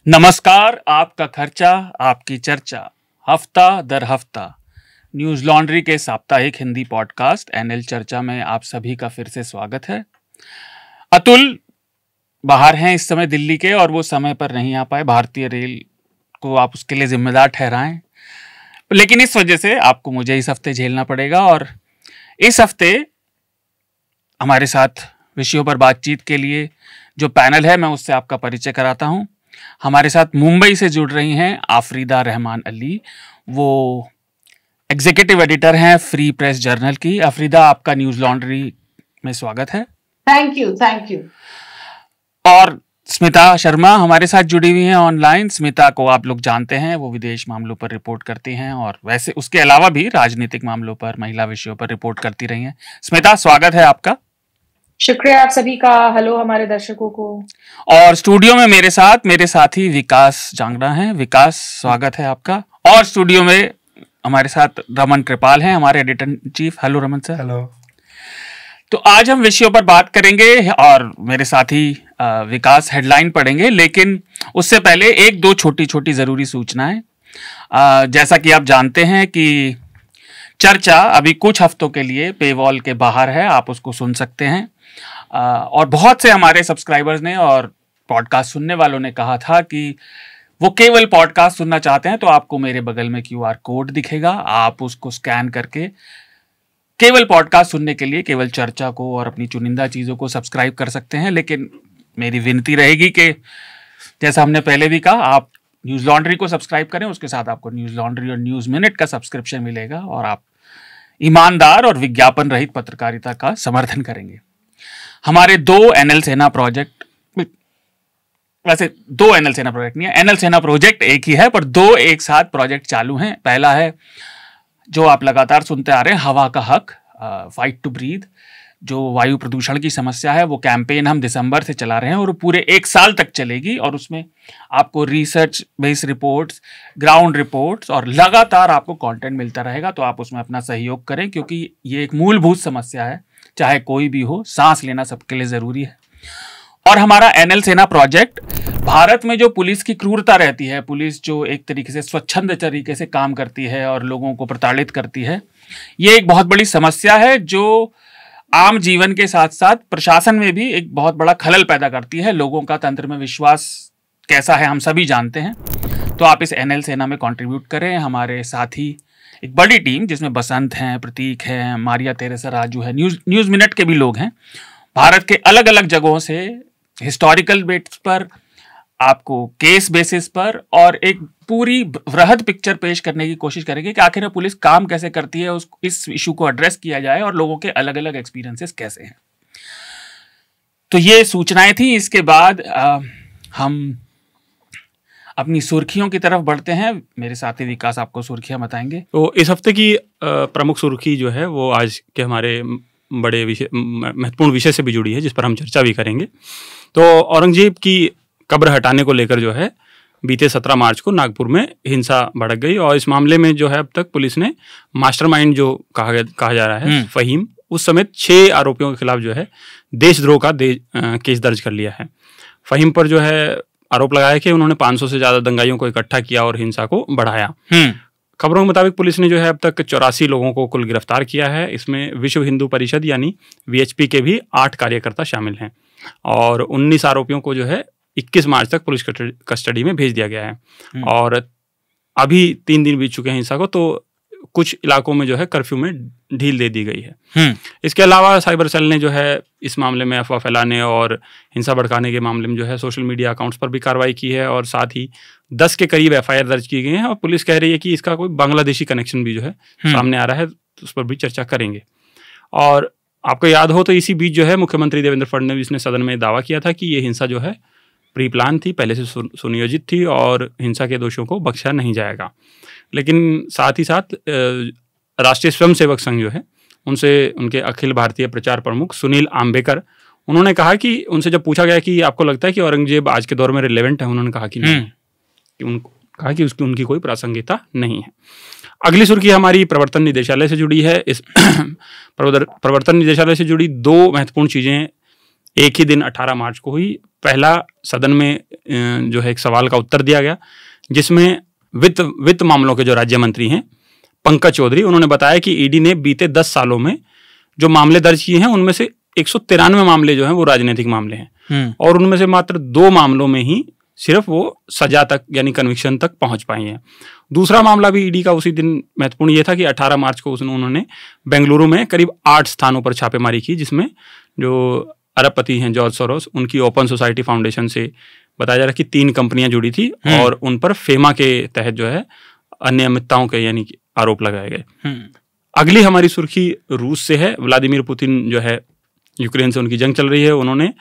नमस्कार, आपका खर्चा आपकी चर्चा, हफ्ता दर हफ्ता न्यूज लॉन्ड्री के साप्ताहिक हिंदी पॉडकास्ट एनएल चर्चा में आप सभी का फिर से स्वागत है। अतुल बाहर हैं इस समय दिल्ली के और वो समय पर नहीं आ पाए। भारतीय रेल को आप उसके लिए जिम्मेदार ठहराएं, लेकिन इस वजह से आपको मुझे इस हफ्ते झेलना पड़ेगा। और इस हफ्ते हमारे साथ विषयों पर बातचीत के लिए जो पैनल है, मैं उससे आपका परिचय कराता हूं। हमारे साथ मुंबई से जुड़ रही हैं आफरीदा रहमान अली। वो एग्जीक्यूटिव एडिटर हैं फ्री प्रेस जर्नल की। आफरीदा, आपका न्यूज लॉन्ड्री में स्वागत है। Thank you. और स्मिता शर्मा हमारे साथ जुड़ी हुई हैं ऑनलाइन। स्मिता को आप लोग जानते हैं, वो विदेश मामलों पर रिपोर्ट करती हैं और वैसे उसके अलावा भी राजनीतिक मामलों पर, महिला विषयों पर रिपोर्ट करती रही हैं। स्मिता, स्वागत है आपका। शुक्रिया आप सभी का। हेलो हमारे दर्शकों को। और स्टूडियो में मेरे साथी विकास जांगड़ा हैं। विकास, स्वागत है आपका। और स्टूडियो में हमारे साथ रमन कृपाल हैं, हमारे editor in chief. Hello Raman sir. Hello. तो आज हम विषयों पर बात करेंगे और मेरे साथी विकास हेडलाइन पढ़ेंगे, लेकिन उससे पहले एक दो छोटी छोटी जरूरी सूचनाएं। जैसा कि आप जानते हैं कि चर्चा अभी कुछ हफ्तों के लिए पेवॉल के बाहर है, आप उसको सुन सकते हैं। और बहुत से हमारे सब्सक्राइबर्स ने और पॉडकास्ट सुनने वालों ने कहा था कि वो केवल पॉडकास्ट सुनना चाहते हैं, तो आपको मेरे बगल में QR कोड दिखेगा, आप उसको स्कैन करके केवल पॉडकास्ट सुनने के लिए केवल चर्चा को और अपनी चुनिंदा चीज़ों को सब्सक्राइब कर सकते हैं। लेकिन मेरी विनती रहेगी कि जैसा हमने पहले भी कहा, आप न्यूज़ लॉन्ड्री को सब्सक्राइब करें, उसके साथ आपको न्यूज़ लॉन्ड्री और न्यूज़ मिनट का सब्सक्रिप्शन मिलेगा और आप ईमानदार और विज्ञापन रहित पत्रकारिता का समर्थन करेंगे। हमारे दो एनएल सेना प्रोजेक्ट, वैसे दो एनएल सेना प्रोजेक्ट नहीं है, एनएल सेना प्रोजेक्ट एक ही है, पर दो एक साथ प्रोजेक्ट चालू हैं। पहला है जो आप लगातार सुनते आ रहे हैं, हवा का हक, फाइट टू ब्रीथ, जो वायु प्रदूषण की समस्या है। वो कैंपेन हम दिसंबर से चला रहे हैं और वो पूरे 1 साल तक चलेगी और उसमें आपको research based reports, ground reports और लगातार आपको कंटेंट मिलता रहेगा। तो आप उसमें अपना सहयोग करें, क्योंकि ये एक मूलभूत समस्या है, चाहे कोई भी हो, सांस लेना सबके लिए जरूरी है। और हमारा एनएल सेना प्रोजेक्ट, भारत में जो पुलिस की क्रूरता रहती है, पुलिस जो एक तरीके से स्वच्छंद तरीके से काम करती है और लोगों को प्रताड़ित करती है, ये एक बहुत बड़ी समस्या है जो आम जीवन के साथ साथ प्रशासन में भी एक बहुत बड़ा खलल पैदा करती है। लोगों का तंत्र में विश्वास कैसा है हम सभी जानते हैं। तो आप इस एनएल सेना में कंट्रीब्यूट करें। हमारे साथी एक बड़ी टीम जिसमें बसंत हैं, प्रतीक हैं, मारिया तेरेसा राजू है, न्यूज़ मिनट के भी लोग हैं, भारत के अलग अलग जगहों से हिस्टोरिकल बेस पर, आपको केस बेसिस पर और एक पूरी वृहद पिक्चर पेश करने की कोशिश करेंगे कि आखिर पुलिस काम कैसे करती है, इस इशू को एड्रेस किया जाए और लोगों के अलग अलग एक्सपीरियंसेस कैसे हैं। तो ये सूचनाएं थी। इसके बाद हम अपनी सुर्खियों की तरफ बढ़ते हैं। मेरे साथी विकास आपको सुर्खियां बताएंगे। तो इस हफ्ते की प्रमुख सुर्खी जो है वो आज के हमारे बड़े महत्वपूर्ण विषय से भी जुड़ी है, जिस पर हम चर्चा भी करेंगे। तो औरंगजेब की कब्र हटाने को लेकर जो है बीते 17 मार्च को नागपुर में हिंसा भड़क गई और इस मामले में जो है अब तक पुलिस ने मास्टरमाइंड जो कहा जा रहा है फहीम, उस समेत 6 आरोपियों के खिलाफ जो है देशद्रोह का केस दर्ज कर लिया है। फहीम पर जो है आरोप लगाया कि उन्होंने 500 से ज्यादा दंगाइयों को इकट्ठा किया और हिंसा को बढ़ाया। खबरों के मुताबिक पुलिस ने जो है अब तक 84 लोगों को कुल गिरफ्तार किया है। इसमें विश्व हिंदू परिषद यानी VHP के भी 8 कार्यकर्ता शामिल हैं और 19 आरोपियों को जो है 21 मार्च तक पुलिस कस्टडी में भेज दिया गया है। और अभी 3 दिन बीत चुके हैं हिंसा को, तो कुछ इलाकों में जो है कर्फ्यू में ढील दे दी गई है। इसके अलावा साइबर सेल ने जो है इस मामले में अफवाह फैलाने और हिंसा भड़काने के मामले में जो है सोशल मीडिया अकाउंट्स पर भी कार्रवाई की है और साथ ही 10 के करीब FIR दर्ज की गई हैं और पुलिस कह रही है कि इसका कोई बांग्लादेशी कनेक्शन भी जो है सामने आ रहा है, तो उस पर भी चर्चा करेंगे। और आपको याद हो तो इसी बीच जो है मुख्यमंत्री देवेंद्र फडणवीस ने सदन में दावा किया था कि ये हिंसा जो है प्री प्लान थी, पहले से सुनियोजित थी और हिंसा के दोषियों को बख्शा नहीं जाएगा। लेकिन साथ ही साथ राष्ट्रीय स्वयंसेवक संघ जो है उनसे उनके अखिल भारतीय प्रचार प्रमुख सुनील आम्बेकर, उन्होंने कहा कि उनसे जब पूछा गया कि आपको लगता है कि औरंगजेब आज के दौर में रिलेवेंट है, उन्होंने कहा कि नहीं, कहा कि उनकी कोई प्रासंगिकता नहीं है। अगली सुर्खी हमारी प्रवर्तन निदेशालय से जुड़ी है। इस प्रवर्तन निदेशालय से जुड़ी 2 महत्वपूर्ण चीजें एक ही दिन 18 मार्च को हुई। पहला सदन में जो है एक सवाल का उत्तर दिया गया, जिसमें वित्त मामलों के जो राज्य मंत्री हैं पंकज चौधरी, उन्होंने बताया कि ईडी ने बीते 10 सालों में जो मामले दर्ज किए हैं उनमें से 193 मामले जो हैं वो राजनीतिक मामले हैं, और उनमें से मात्र 2 मामलों में ही सिर्फ वो सजा तक यानी कन्विक्शन तक पहुंच पाई हैं। दूसरा मामला भी ईडी का उसी दिन महत्वपूर्ण ये था कि 18 मार्च को उन्होंने बेंगलुरु में करीब 8 स्थानों पर छापेमारी की, जिसमें जो अरबपति हैं जॉर्ज सोरोस, उनकी ओपन सोसाइटी फाउंडेशन से बताया जा रहा है कि 3 कंपनियां जुड़ी थी और उन पर फेमा के तहत जो है अनियमितताओं के यानी कि आरोप लगाए गए। अगली हमारी सुर्खी रूस से है। व्लादिमीर पुतिन जो है, यूक्रेन से उनकी जंग चल रही है, उन्होंने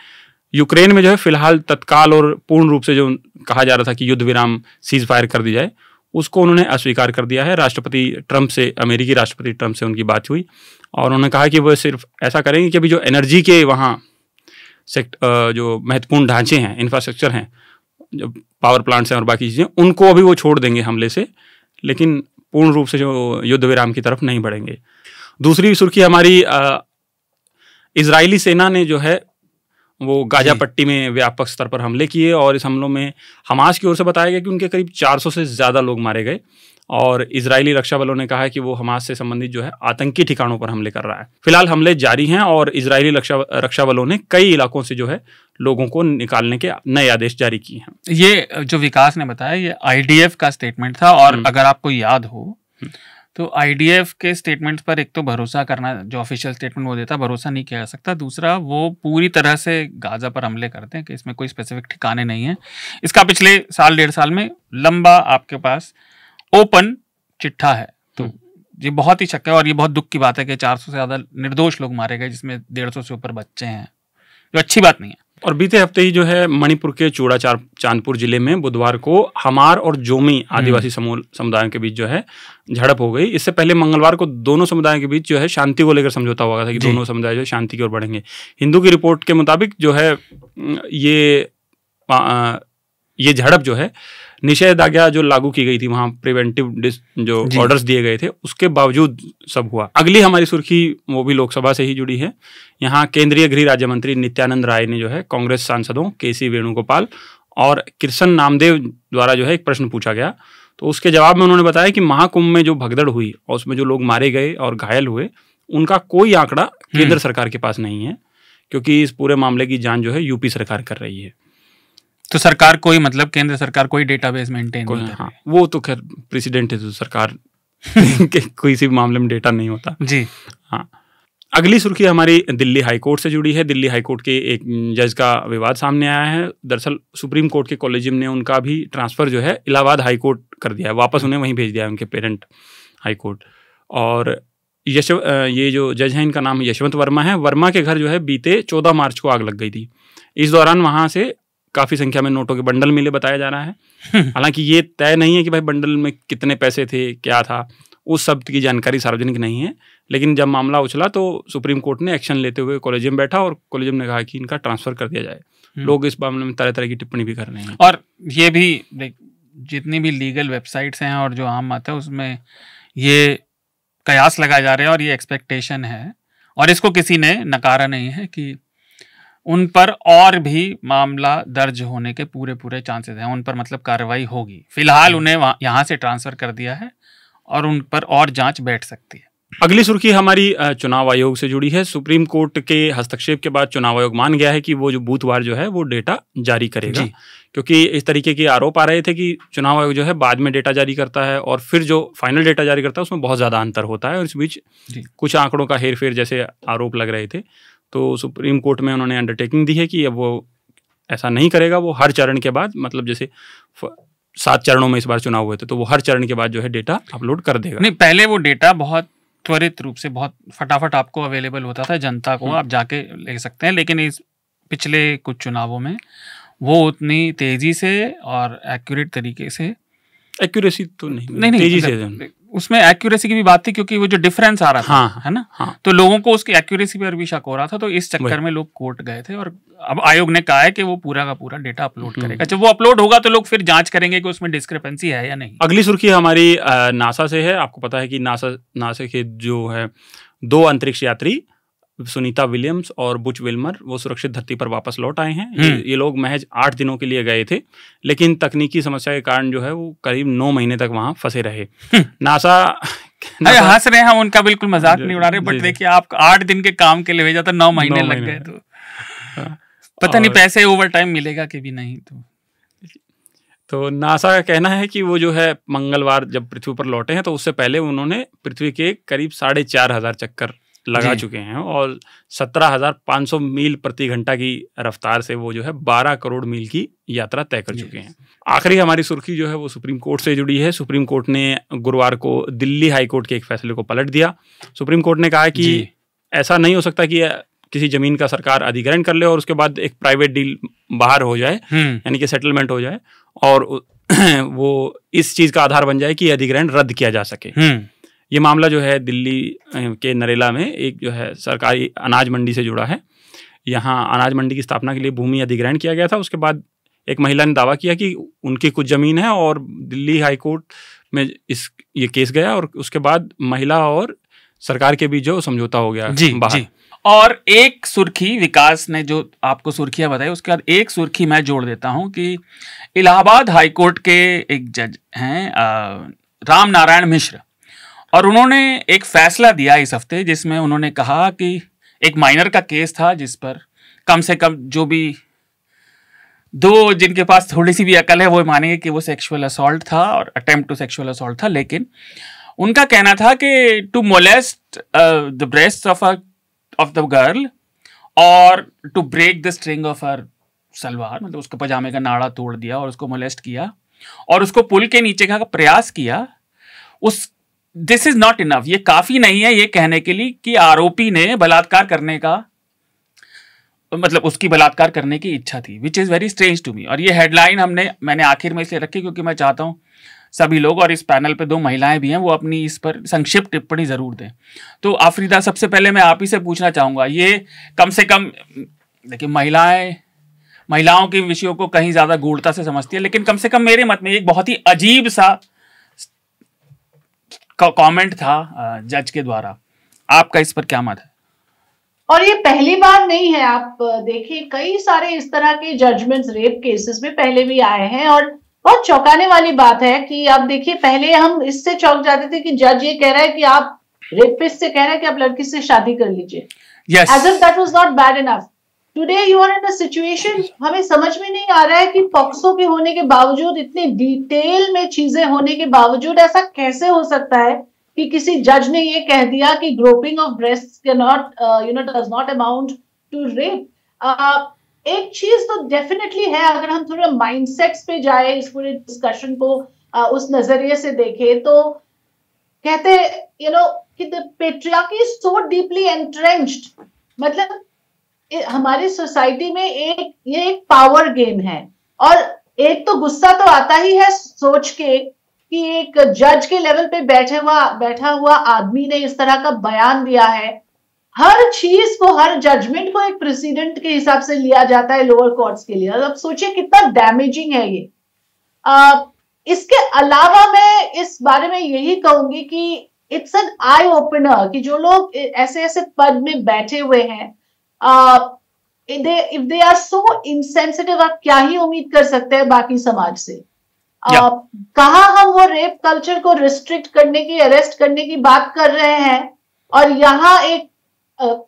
यूक्रेन में जो है फिलहाल तत्काल और पूर्ण रूप से जो कहा जा रहा था कि युद्ध विराम सीज फायर कर दी जाए, उसको उन्होंने अस्वीकार कर दिया है। राष्ट्रपति ट्रंप से, अमेरिकी राष्ट्रपति ट्रंप से उनकी बात हुई और उन्होंने कहा कि वह सिर्फ ऐसा करेंगे कि अभी जो एनर्जी के वहाँ जो महत्वपूर्ण ढांचे हैं, इंफ्रास्ट्रक्चर हैं, जो पावर प्लांट्स हैं और बाकी चीज़ें, उनको अभी वो छोड़ देंगे हमले से, लेकिन पूर्ण रूप से जो युद्ध विराम की तरफ नहीं बढ़ेंगे। दूसरी सुर्खी हमारी इजरायली सेना ने जो है वो गाजा पट्टी में व्यापक स्तर पर हमले किए और इस हमलों में हमास की ओर से बताया गया कि उनके करीब 400 से ज़्यादा लोग मारे गए, और इजरायली रक्षा बलों ने कहा है कि वो हमास से संबंधित जो है आतंकी ठिकानों पर हमले कर रहा है। फिलहाल हमले जारी हैं और इजरायली रक्षा बलों ने कई इलाकों से जो है लोगों को निकालने के नए आदेश जारी किए हैं। ये जो विकास ने बताया ये आईडीएफ का स्टेटमेंट था, और अगर आपको याद हो तो आईडीएफ के स्टेटमेंट्स पर एक तो भरोसा करना, जो ऑफिशियल स्टेटमेंट वो देता, भरोसा नहीं किया जा सकता। दूसरा, वो पूरी तरह से गाजा पर हमले करते हैं कि इसमें कोई स्पेसिफिक ठिकाने नहीं है। इसका पिछले साल 1.5 साल में लंबा आपके पास ओपन चिट्ठा है, तो ये बहुत ही शक है और ये बहुत दुख की बात है कि 400 से ज़्यादा निर्दोष लोग मारे गए, जिसमें 150 से ऊपर बच्चे हैं, जो अच्छी बात नहीं है। और बीते हफ्ते ही जो है मणिपुर के चूड़ा चांदपुर जिले में बुधवार को हमार और जोमी आदिवासी समुदायों के बीच जो है झड़प हो गई। इससे पहले मंगलवार को दोनों समुदायों के बीच जो है शांति को लेकर समझौता हुआ था कि दोनों समुदाय जो है शांति की ओर बढ़ेंगे। हिंदू की रिपोर्ट के मुताबिक जो है ये झड़प जो है निषेधाज्ञा जो लागू की गई थी, वहाँ प्रिवेंटिव जो ऑर्डर्स दिए गए थे, उसके बावजूद सब हुआ। अगली हमारी सुर्खी वो भी लोकसभा से ही जुड़ी है। यहाँ केंद्रीय गृह राज्य मंत्री नित्यानंद राय ने जो है कांग्रेस सांसदों केसी वेणुगोपाल और कृष्ण नामदेव द्वारा जो है एक प्रश्न पूछा गया, तो उसके जवाब में उन्होंने बताया कि महाकुंभ में जो भगदड़ हुई और उसमें जो लोग मारे गए और घायल हुए, उनका कोई आंकड़ा केंद्र सरकार के पास नहीं है, क्योंकि इस पूरे मामले की जांच जो है यूपी सरकार कर रही है। तो सरकार कोई, मतलब केंद्र सरकार कोई डेटाबेस मेंटेन नहीं कर रही। हाँ, वो तो खैर प्रेसिडेंट है, तो सरकार के कोई सी मामले में डेटा नहीं होता जी। हाँ, अगली सुर्खी हमारी दिल्ली हाईकोर्ट से जुड़ी है। दिल्ली हाईकोर्ट के एक जज का विवाद सामने आया है। दरअसल सुप्रीम कोर्ट के कॉलेजियम ने उनका भी ट्रांसफर जो है इलाहाबाद हाईकोर्ट कर दिया है, वापस उन्हें वहीं भेज दिया है, उनके पेरेंट हाईकोर्ट। और ये जो जज हैं इनका नाम यशवंत वर्मा है। वर्मा के घर जो है बीते 14 मार्च को आग लग गई थी। इस दौरान वहाँ से काफ़ी संख्या में नोटों के बंडल मिले बताया जा रहा है। हालांकि ये तय नहीं है कि भाई बंडल में कितने पैसे थे, क्या था, उस सब की जानकारी सार्वजनिक नहीं है। लेकिन जब मामला उछला तो सुप्रीम कोर्ट ने एक्शन लेते हुए कॉलेजियम बैठा और कॉलेजियम ने कहा कि इनका ट्रांसफ़र कर दिया जाए। लोग इस मामले में तरह तरह की टिप्पणी भी कर रहे हैं। और ये भी जितनी भी लीगल वेबसाइट्स हैं और जो आम बात है उसमें ये कयास लगाए जा रहे हैं और ये एक्सपेक्टेशन है, और इसको किसी ने नकारा नहीं है कि उन पर और भी मामला दर्ज होने के पूरे चांसेस हैं, उन पर मतलब कार्रवाई होगी। फिलहाल उन्हें यहाँ से ट्रांसफ़र कर दिया है और उन पर और जांच बैठ सकती है। अगली सुर्खी हमारी चुनाव आयोग से जुड़ी है। सुप्रीम कोर्ट के हस्तक्षेप के बाद चुनाव आयोग मान गया है कि वो जो बूथवार जो है वो डेटा जारी करेगा, क्योंकि इस तरीके के आरोप आ रहे थे कि चुनाव आयोग जो है बाद में डेटा जारी करता है और फिर जो फाइनल डेटा जारी करता है उसमें बहुत ज़्यादा अंतर होता है और इस बीच कुछ आंकड़ों का हेरफेर जैसे आरोप लग रहे थे। तो सुप्रीम कोर्ट में उन्होंने अंडरटेकिंग दी है कि अब वो ऐसा नहीं करेगा। वो हर चरण के बाद, मतलब जैसे 7 चरणों में इस बार चुनाव हुए थे, तो वो हर चरण के बाद जो है डेटा अपलोड कर देगा। नहीं, पहले वो डेटा बहुत त्वरित रूप से, बहुत फटाफट आपको अवेलेबल होता था, जनता को आप जाके ले सकते हैं। लेकिन इस पिछले कुछ चुनावों में वो उतनी तेजी से और एक्यूरेट तरीके से, एक्यूरेसी तो नहीं तेजी से, उसमें एक्यूरेसी की भी बात थी क्योंकि वो जो डिफरेंस आ रहा था, है ना, तो लोगों को उसकी एक्यूरेसी पर भी शक हो रहा था। तो इस चक्कर में लोग कोर्ट गए थे और अब आयोग ने कहा है कि वो पूरा का पूरा डेटा अपलोड करेगा। जब वो अपलोड होगा तो लोग फिर जांच करेंगे कि उसमें डिस्क्रिपेंसी है या नहीं। अगली सुर्खी हमारी नासा से है। आपको पता है कि नासा के जो है 2 अंतरिक्ष यात्री सुनीता विलियम्स और बुच विल्मर वो सुरक्षित धरती पर वापस लौट आए हैं। ये लोग महज 8 दिनों के लिए गए थे, लेकिन तकनीकी समस्या के कारण जो है वो करीब 9 महीने तक वहाँ फंसे रहे। नासा हंस रहे हैं हम, उनका बिल्कुल मजाक नहीं उड़ा रहे, बट देखिए आप 8 दिन के काम के लिए भेजा था, 9 महीने लग गए, तो पता नहीं पैसे ओवर टाइम मिलेगा कि भी नहीं। तो नासा का कहना है कि वो जो है मंगलवार जब पृथ्वी पर लौटे हैं तो उससे पहले उन्होंने पृथ्वी के करीब 4,500 चक्कर लगा चुके हैं और 17,500 मील प्रति घंटा की रफ्तार से वो जो है 12 करोड़ मील की यात्रा तय कर चुके हैं। आखिरी हमारी सुर्खी जो है वो सुप्रीम कोर्ट से जुड़ी है। सुप्रीम कोर्ट ने गुरुवार को दिल्ली हाई कोर्ट के एक फैसले को पलट दिया। सुप्रीम कोर्ट ने कहा कि ऐसा नहीं हो सकता कि किसी जमीन का सरकार अधिग्रहण कर ले और उसके बाद एक प्राइवेट डील बाहर हो जाए, यानी कि सेटलमेंट हो जाए और वो इस चीज का आधार बन जाए कि अधिग्रहण रद्द किया जा सके। ये मामला जो है दिल्ली के नरेला में एक जो है सरकारी अनाज मंडी से जुड़ा है। यहाँ अनाज मंडी की स्थापना के लिए भूमि अधिग्रहण किया गया था। उसके बाद एक महिला ने दावा किया कि उनकी कुछ जमीन है और दिल्ली हाई कोर्ट में ये केस गया और उसके बाद महिला और सरकार के बीच जो समझौता हो गया बाहर। और एक सुर्खी विकास ने जो आपको सुर्खियां बताई, उसके बाद एक सुर्खी मैं जोड़ देता हूं कि इलाहाबाद हाई कोर्ट के एक जज हैं राम नारायण मिश्र, और उन्होंने एक फैसला दिया इस हफ्ते जिसमें उन्होंने कहा कि एक माइनर का केस था जिस पर कम से कम जो भी दो जिनके पास थोड़ी सी भी अकल है वो मानेंगे कि वो सेक्सुअल असॉल्ट था और अटेम्प्ट टू सेक्सुअल असॉल्ट था, लेकिन उनका कहना था कि to molest the breast of the girl और to break the string of her salwar, मतलब उसके पजामे का नाड़ा तोड़ दिया और उसको मोलेस्ट किया और उसको पुल के नीचे का प्रयास किया, दिस इज नॉट इनफ, ये काफी नहीं है ये कहने के लिए कि आरोपी ने बलात्कार करने का, मतलब उसकी बलात्कार करने की इच्छा थी, which is very strange to me. और ये हेडलाइन मैंने आखिर में इसलिए रखी क्योंकि मैं चाहता हूं सभी लोग, और इस पैनल पे 2 महिलाएं भी हैं, वो अपनी इस पर संक्षिप्त टिप्पणी जरूर दें। तो आफरीदा, सबसे पहले मैं आप ही से पूछना चाहूंगा, ये कम से कम देखिए महिलाओं के विषयों को कहीं ज्यादा गूढ़ता से समझती है, लेकिन कम से कम मेरे मत में एक बहुत ही अजीब सा कमेंट था जज के द्वारा। आपका इस पर क्या मत है? और ये पहली बार नहीं है, आप देखिए कई सारे इस तरह के जजमेंट्स रेप केसेस में पहले भी आए हैं। और बहुत चौंकाने वाली बात है कि आप देखिए, पहले हम इससे चौंक जाते थे कि जज ये कह रहा है कि आप रेपिस्ट से कह रहे हैं कि आप लड़की से शादी कर लीजिए, as if that was not bad enough. Today you are in a situation, हमें समझ में नहीं आ रहा है कि पॉक्सो के होने के बावजूद, इतनी डिटेल में चीजें होने के बावजूद ऐसा कैसे हो सकता है कि किसी जज ने ये कह दिया कि groping of breast can not does not amount to rape. एक चीज तो डेफिनेटली है, अगर हम थोड़ा माइंडसेट्स पे जाए, इस पूरे डिस्कशन को उस नजरिए से देखें, तो कहते कि the patriarchy is so deeply entrenched. मतलब हमारी सोसाइटी में ये एक पावर गेम है। और एक तो गुस्सा तो आता ही है सोच के कि एक जज के लेवल पे बैठा हुआ आदमी ने इस तरह का बयान दिया है। हर चीज को, हर जजमेंट को एक प्रेसिडेंट के हिसाब से लिया जाता है लोअर कोर्ट्स के लिए। अब सोचिए कितना डैमेजिंग है ये। इसके अलावा मैं इस बारे में यही कहूंगी कि इट्स एन आई ओपनर कि जो लोग ऐसे ऐसे पद में बैठे हुए हैं, if they are so insensitive, आप क्या ही उम्मीद कर सकते हैं बाकी समाज से। कहा हम वो रेप कल्चर को रिस्ट्रिक्ट करने की, अरेस्ट करने की बात कर रहे हैं, और यहाँ एक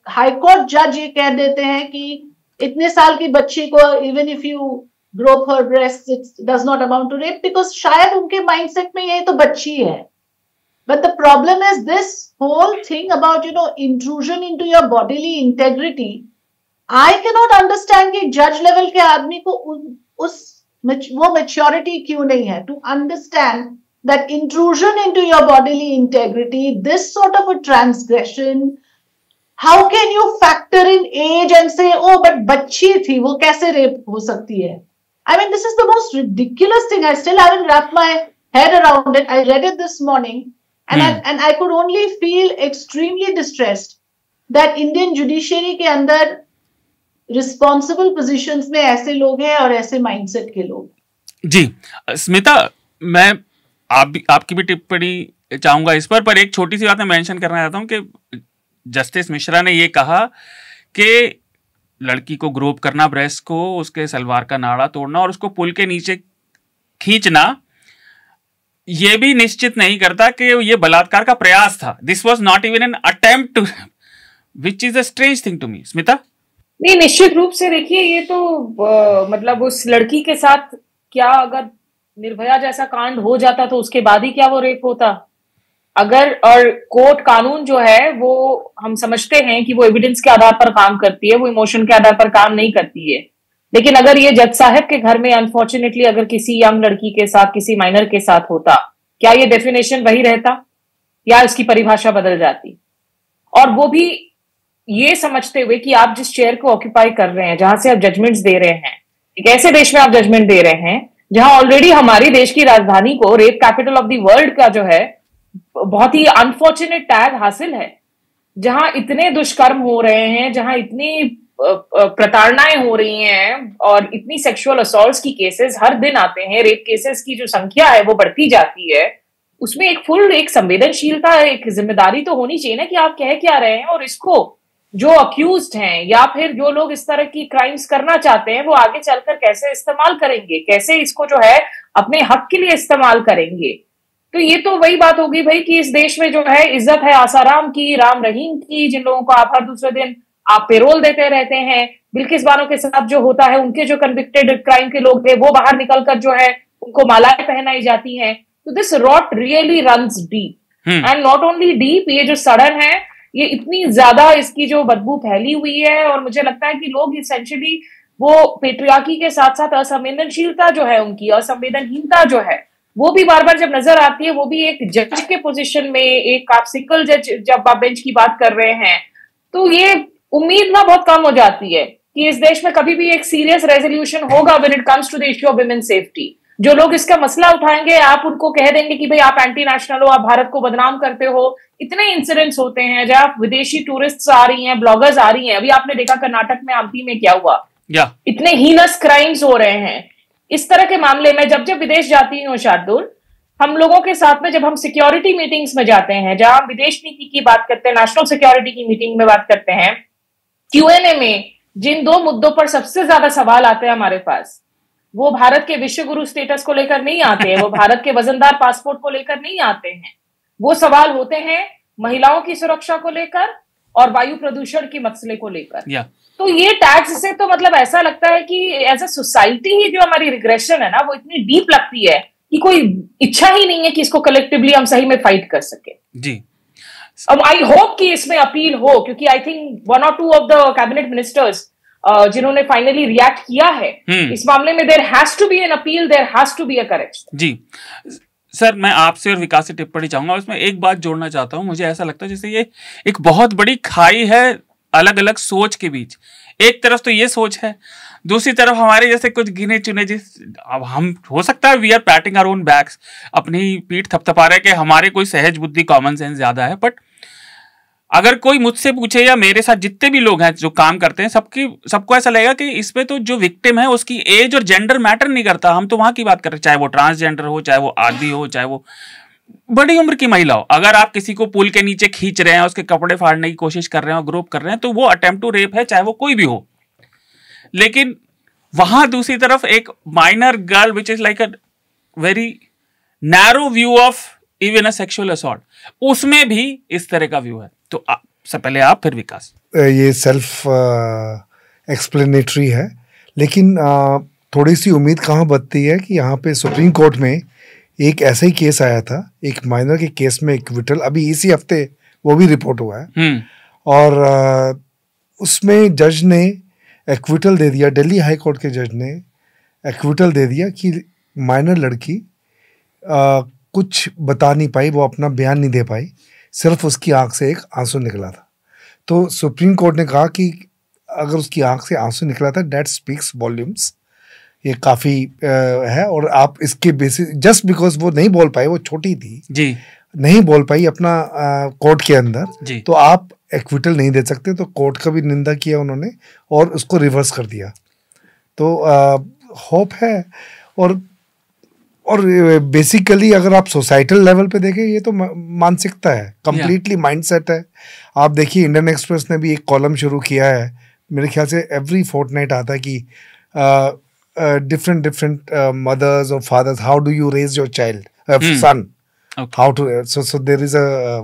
हाईकोर्ट जज ये कह देते हैं कि इतने साल की बच्ची को even if you grope her breast it does not amount to rape, because शायद उनके माइंडसेट में ये तो बच्ची है। But the problem is this whole thing about intrusion into your bodily integrity. I can not understand कि जज level के आदमी को वो मेच्योरिटी क्यों नहीं है to understand that intrusion into your bodily integrity, this sort of a transgression, how can you factor in age and say, oh, but बच्ची थी, वो कैसे रेप हो सकती है? I mean, this is the most ridiculous thing. I still haven't wrapped my head around it. I read it this morning, and I could only feel extremely distressed that Indian judiciary के अंदर responsible positions में ऐसे लोग हैं और ऐसे mindset के लोग। जी स्मिता, मैं आपकी भी टिप्पणी चाहूंगा इस पर एक छोटी सी बात मैं मेंशन करना चाहता हूं कि जस्टिस मिश्रा ने ये कहा कि लड़की को ग्रोप करना, ब्रेस्ट को, उसके सलवार का नाड़ा तोड़ना और उसको पुल के नीचे खींचना, ये भी निश्चित नहीं करता कि ये बलात्कार का प्रयास था. This was not even an attempt, which is a strange thing to me. Smita? नहीं, निश्चित रूप से देखिए, ये तो मतलब उस लड़की के साथ क्या अगर निर्भया जैसा कांड हो जाता तो उसके बाद ही क्या वो रेप होता? अगर, और कोर्ट कानून जो है वो हम समझते हैं कि वो एविडेंस के आधार पर काम करती है, वो इमोशन के आधार पर काम नहीं करती है. लेकिन अगर ये जज साहब के घर में अनफॉर्चुनेटली अगर किसी यंग लड़की के साथ, किसी माइनर के साथ होता, क्या ये डेफिनेशन वही रहता या इसकी परिभाषा बदल जाती? और वो भी ये समझते हुए कि आप जिस चेयर को ऑक्यूपाई कर रहे हैं, जहां से आप जजमेंट्स दे रहे हैं, एक ऐसे देश में आप जजमेंट दे रहे हैं जहां ऑलरेडी हमारी देश की राजधानी को rape capital of the world का जो है बहुत ही अनफॉर्चुनेट टैग हासिल है, जहां इतने दुष्कर्म हो रहे हैं, जहां इतनी प्रताड़नाएं हो रही हैं और इतनी सेक्सुअल असॉल्ट्स की केसेस हर दिन आते हैं, रेप केसेस की जो संख्या है वो बढ़ती जाती है, उसमें एक संवेदनशीलता, एक जिम्मेदारी तो होनी चाहिए ना कि आप कह क्या रहे हैं और इसको जो अक्यूज्ड हैं या फिर जो लोग इस तरह की क्राइम्स करना चाहते हैं वो आगे चलकर कैसे इस्तेमाल करेंगे, कैसे इसको जो है अपने हक के लिए इस्तेमाल करेंगे. तो ये तो वही बात होगी भाई कि इस देश में जो है इज्जत है आसाराम की, राम रहीम की, जिन लोगों को आप हर दूसरे दिन आप पेरोल देते रहते हैं. बिल्किस बानो के साथ जो होता है, उनके जो कन्विक्टेड क्राइम के लोग थे वो बाहर निकलकर जो है उनको मालाएं पहनाई जाती हैं. तो this rot really runs deep and not only deep, ये जो सड़न है ये इतनी ज्यादा इसकी जो बदबू फैली हुई है और मुझे लगता है कि लोग इसेंशियली वो पेट्रियार्की के साथ साथ असंवेदनशीलता जो है, उनकी असंवेदनहीनता जो है वो भी बार बार जब नजर आती है, वो भी एक जज के पोजीशन में, एक आप सिंगल जज जब आप बेंच की बात कर रहे हैं, तो ये उम्मीद ना बहुत कम हो जाती है कि इस देश में कभी भी एक सीरियस रेजोल्यूशन होगा when it comes to the issue of women safety. जो लोग इसका मसला उठाएंगे, आप उनको कह देंगे कि भाई आप एंटी नेशनल हो, आप भारत को बदनाम करते हो. इतने इंसिडेंट्स होते हैं जहां विदेशी टूरिस्ट आ रही हैं, ब्लॉगर्स आ रही हैं. अभी आपने देखा कर्नाटक में हम्पी में क्या हुआ, इतने हीनस क्राइम्स हो रहे हैं. इस तरह के मामले में जब विदेश जाती हूँ शार्दुल, हम लोगों के साथ में जब हम सिक्योरिटी मीटिंग्स में जाते हैं, जहां हम विदेश नीति की बात करते हैं, नेशनल सिक्योरिटी की मीटिंग में बात करते हैं, क्यूएनए में जिन दो मुद्दों पर सबसे ज्यादा सवाल आते हैं हमारे पास, वो भारत के विश्व गुरु स्टेटस को लेकर नहीं आते हैं, वो भारत के वजनदार पासपोर्ट को लेकर नहीं आते हैं. वो सवाल होते हैं महिलाओं की सुरक्षा को लेकर और वायु प्रदूषण के मसले को लेकर. तो ये टैग्स से तो मतलब ऐसा लगता है कि एज अ सोसाइटी ही जो हमारी रिग्रेशन है ना, वो इतनी डीप लगती है कि कोई इच्छा ही नहीं है कि इसको कलेक्टिवली हम सही में फाइट कर सके. जी, अब आई होप कि इसमें अपील हो, क्योंकि I think 1 or 2 of the cabinet ministers जिन्होंने फाइनली रिएक्ट किया है इस मामले में, there has to be an appeal, there has to be a correction. जी सर, मैं आपसे और विकास से टिप्पणी चाहूंगा. उसमें एक बात जोड़ना चाहता हूं. मुझे ऐसा लगता है जैसे ये एक बहुत बड़ी खाई है अलग अलग सोच के बीच. एक तरफ तो ये सोच है, दूसरी तरफ हमारे जैसे कुछ गिने चुने अब हम, हो सकता है we are patting our own backs, अपनी पीठ थपथपा रहे कि हमारे कोई सहज बुद्धि, कॉमन सेंस ज्यादा है. बट अगर कोई मुझसे पूछे या मेरे साथ जितने भी लोग हैं जो काम करते हैं, सबको ऐसा लगेगा कि इसमें तो जो विक्टिम है उसकी एज और जेंडर मैटर नहीं करता. हम तो वहां की बात कर रहे हैं, चाहे वो ट्रांसजेंडर हो, चाहे वो आदि हो, चाहे वो बड़ी उम्र की महिला हो. अगर आप किसी को पुल के नीचे खींच रहे हैं, उसके कपड़े फाड़ने की कोशिश कर रहे हैं और ग्रोप कर रहे हैं, तो वो अटेम्प्ट टू रेप है, चाहे वो कोई भी हो. लेकिन वहां दूसरी तरफ एक minor girl which is like a very narrow view of even a sexual assault, उसमें भी इस तरह का व्यू है. तो सबसे पहले आप, फिर विकास. ये सेल्फ एक्सप्लेनेटरी है, लेकिन थोड़ी सी उम्मीद कहाँ बचती है कि यहाँ पे सुप्रीम कोर्ट में एक ऐसा ही केस आया था, एक माइनर के केस में एक्विटल, अभी इसी हफ्ते वो भी रिपोर्ट हुआ है. और उसमें जज ने एक्विटल दे दिया, दिल्ली हाई कोर्ट के जज ने एक्विटल दे दिया कि माइनर लड़की कुछ बता नहीं पाई, वो अपना बयान नहीं दे पाई, सिर्फ उसकी आंख से एक आंसू निकला था. तो सुप्रीम कोर्ट ने कहा कि अगर उसकी आंख से आंसू निकला था, दैट स्पीक्स वॉल्यूम्स, ये काफ़ी है. और आप इसके बेसिस, जस्ट बिकॉज वो नहीं बोल पाई, वो छोटी थी जी, नहीं बोल पाई अपना कोर्ट के अंदर जी, तो आप एक्विटल नहीं दे सकते. तो कोर्ट का भी निंदा किया उन्होंने और उसको रिवर्स कर दिया. तो होप है. और और बेसिकली अगर आप सोसाइटल लेवल पे देखें ये तो मानसिकता है, कंप्लीटली माइंडसेट है। आप देखिए इंडियन एक्सप्रेस ने भी एक कॉलम शुरू किया है, मेरे ख्याल से एवरी फोर्टनाइट आता है कि different mothers or fathers, how do you raise your child, son, Okay. how to, so there is a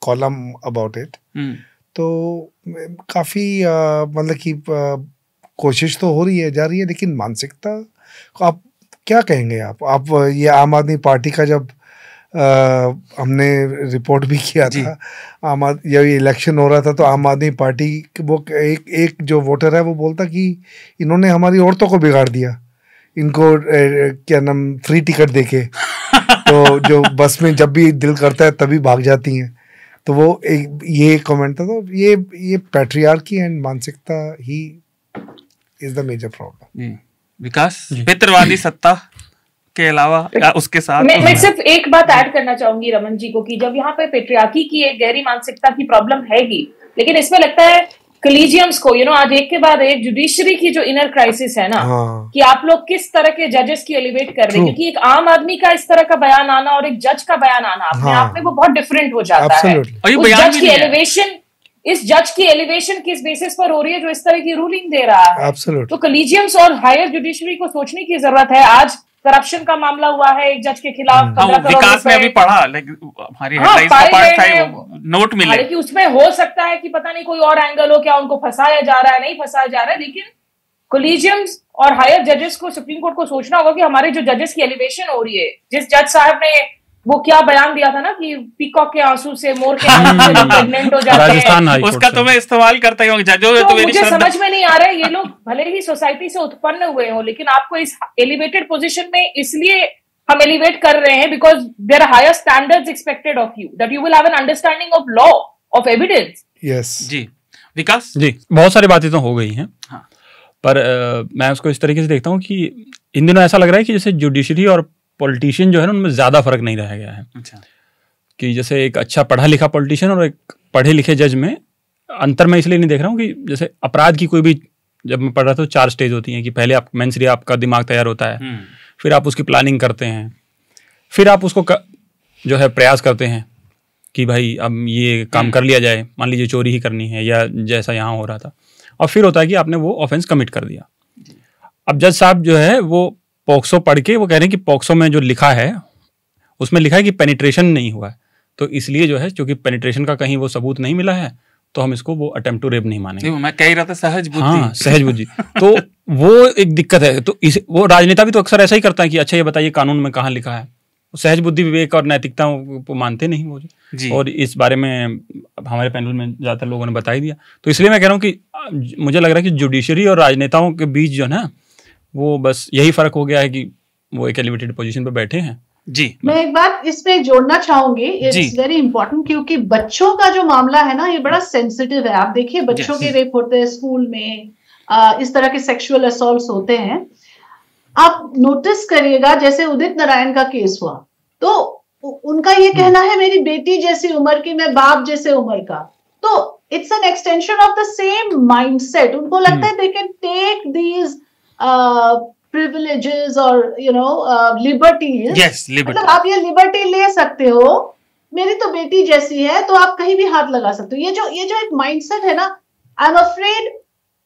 column about it. तो काफी मतलब कि कोशिश तो हो रही है, जा रही है, लेकिन मानसिकता को आप क्या कहेंगे? आप ये आम आदमी पार्टी का जब हमने रिपोर्ट भी किया था, जब इलेक्शन हो रहा था तो आम आदमी पार्टी वो एक जो वोटर है वो बोलता कि इन्होंने हमारी औरतों को बिगाड़ दिया, इनको क्या नाम फ्री टिकट देके तो जो बस में जब भी दिल करता है तभी भाग जाती हैं। तो वो एक ये कमेंट था। तो ये पैट्रियार्की एंड मानसिकता ही is the major problem. Vikas, पितृवादी सत्ता के अलावा उसके साथ मैं सिर्फ एक बात ऐड करना चाहूंगी रमन जी को कि जब यहाँ पे पेट्रियार्की की एक गहरी मानसिकता की प्रॉब्लम है ही, लेकिन इसमें लगता है कलीजियम्स को आज एक के बाद एक जुडिशरी की जो इनर क्राइसिस है ना, कि आप लोग किस तरह के जजेस की एलिवेट कर रहे हैं, क्योंकि एक आम आदमी का इस तरह का बयान आना और एक जज का बयान आना अपने आप में वो बहुत डिफरेंट हो जाता है। उस जज की एलिवेशन, इस जज की एलिवेशन किस बेसिस पर हो रही है जो इस तरह की रूलिंग दे रहा है। तो कलीजियम्स और हायर जुडिशरी को सोचने की जरूरत है। आज करप्शन का मामला हुआ है एक जज के खिलाफ, विकास ने अभी पढ़ा, हमारी हेडलाइंस का पार्ट था, नोट मिले, हालांकि उसमें हो सकता है कि पता नहीं कोई और एंगल हो, क्या उनको फंसाया जा रहा है, नहीं फंसाया जा रहा है, लेकिन कोलिजियम्स और हायर जजेस को, सुप्रीम कोर्ट को सोचना होगा कि हमारे जो जजेस की एलिवेशन हो रही है, जिस जज साहब ने वो क्या बयान दिया था ना कि पीकॉक के आंसू से, मोर के आंसू से प्रेग्नेंट हो जाते हैं, उसका तो मैं इस्तेमाल करता हूँ जजों में। तो मुझे समझ में नहीं आ रहा है, ये लोग भले ही सोसाइटी से उत्पन्न हुए हो, लेकिन आपको इस एलिवेटेड पोजीशन में इसलिए हम एलिवेट कर रहे हैं because there are higher standards expected of you, that you will have an understanding of law, of evidence. Yes ji Vikas ji, बहुत सारी बातें तो हो गई हैं। हाँ। पर मैं उसको इस तरीके से देखता हूँ कि इन दिनों ऐसा लग रहा है कि जैसे जुडिशरी और पॉलिटिशियन जो है ना उनमें ज्यादा फर्क नहीं रह गया है। अच्छा। कि जैसे एक अच्छा पढ़ा लिखा पॉलिटिशियन और एक पढ़े लिखे जज में अंतर मैं इसलिए नहीं देख रहा हूँ कि जैसे अपराध की कोई भी, जब मैं पढ़ रहा था तो 4 स्टेज होती हैं कि पहले आप मेंसरी आपका दिमाग तैयार होता है, फिर आप उसकी प्लानिंग करते हैं, फिर आप उसको जो है प्रयास करते हैं कि भाई अब ये काम कर लिया जाए, मान लीजिए चोरी ही करनी है या जैसा यहाँ हो रहा था, और फिर होता है कि आपने वो ऑफेंस कमिट कर दिया। अब जज साहब जो है वो पॉक्सो पढ़ के वो कह रहे हैं कि पॉक्सो में जो लिखा है उसमें लिखा है कि पेनिट्रेशन नहीं हुआ है, तो इसलिए जो है क्योंकि पेनिट्रेशन का कहीं वो सबूत नहीं मिला है तो हम इसको वो अटेम्प्ट टू रेप नहीं मानेंगे। मैं कह ही रहा था सहज बुद्धि। हाँ, सहज बुद्धि। तो वो एक दिक्कत है। तो वो राजनेता भी तो अक्सर ऐसा ही करता है कि अच्छा ये बताइए कानून में कहाँ लिखा है। सहज बुद्धि, विवेक और नैतिकता को मानते नहीं वो जी। और इस बारे में हमारे पैनल में ज़्यादातर लोगों ने बता ही दिया। तो इसलिए मैं कह रहा हूँ कि मुझे लग रहा है कि जुडिशरी और राजनेताओं के बीच जो है ना वो बस यही फर्क हो गया है कि वो एक एलिवेटेड पोजीशन पे बैठे हैं। जी, मैं एक बात इसमें जोड़ना चाहूंगी, इट्स वेरी इंपॉर्टेंट, क्योंकि बच्चों का जो मामला है ना ये बड़ा सेंसिटिव है। आप देखिए बच्चों के रेप होते हैं स्कूल में, इस तरह के सेक्सुअल असॉल्ट्स होते हैं। आप नोटिस करिएगा जैसे उदित नारायण का केस हुआ तो उनका ये कहना है मेरी बेटी जैसी उम्र की, मैं बाप जैसे उम्र का, तो it's an extension of the same mindset. उनको लगता है they can take these privileges or liberties। yes, मतलब आप ये लिबर्टी ले सकते हो, मेरी तो बेटी जैसी है तो आप कहीं भी हाथ लगा सकते हो। ये जो एक माइंडसेट है ना, I am afraid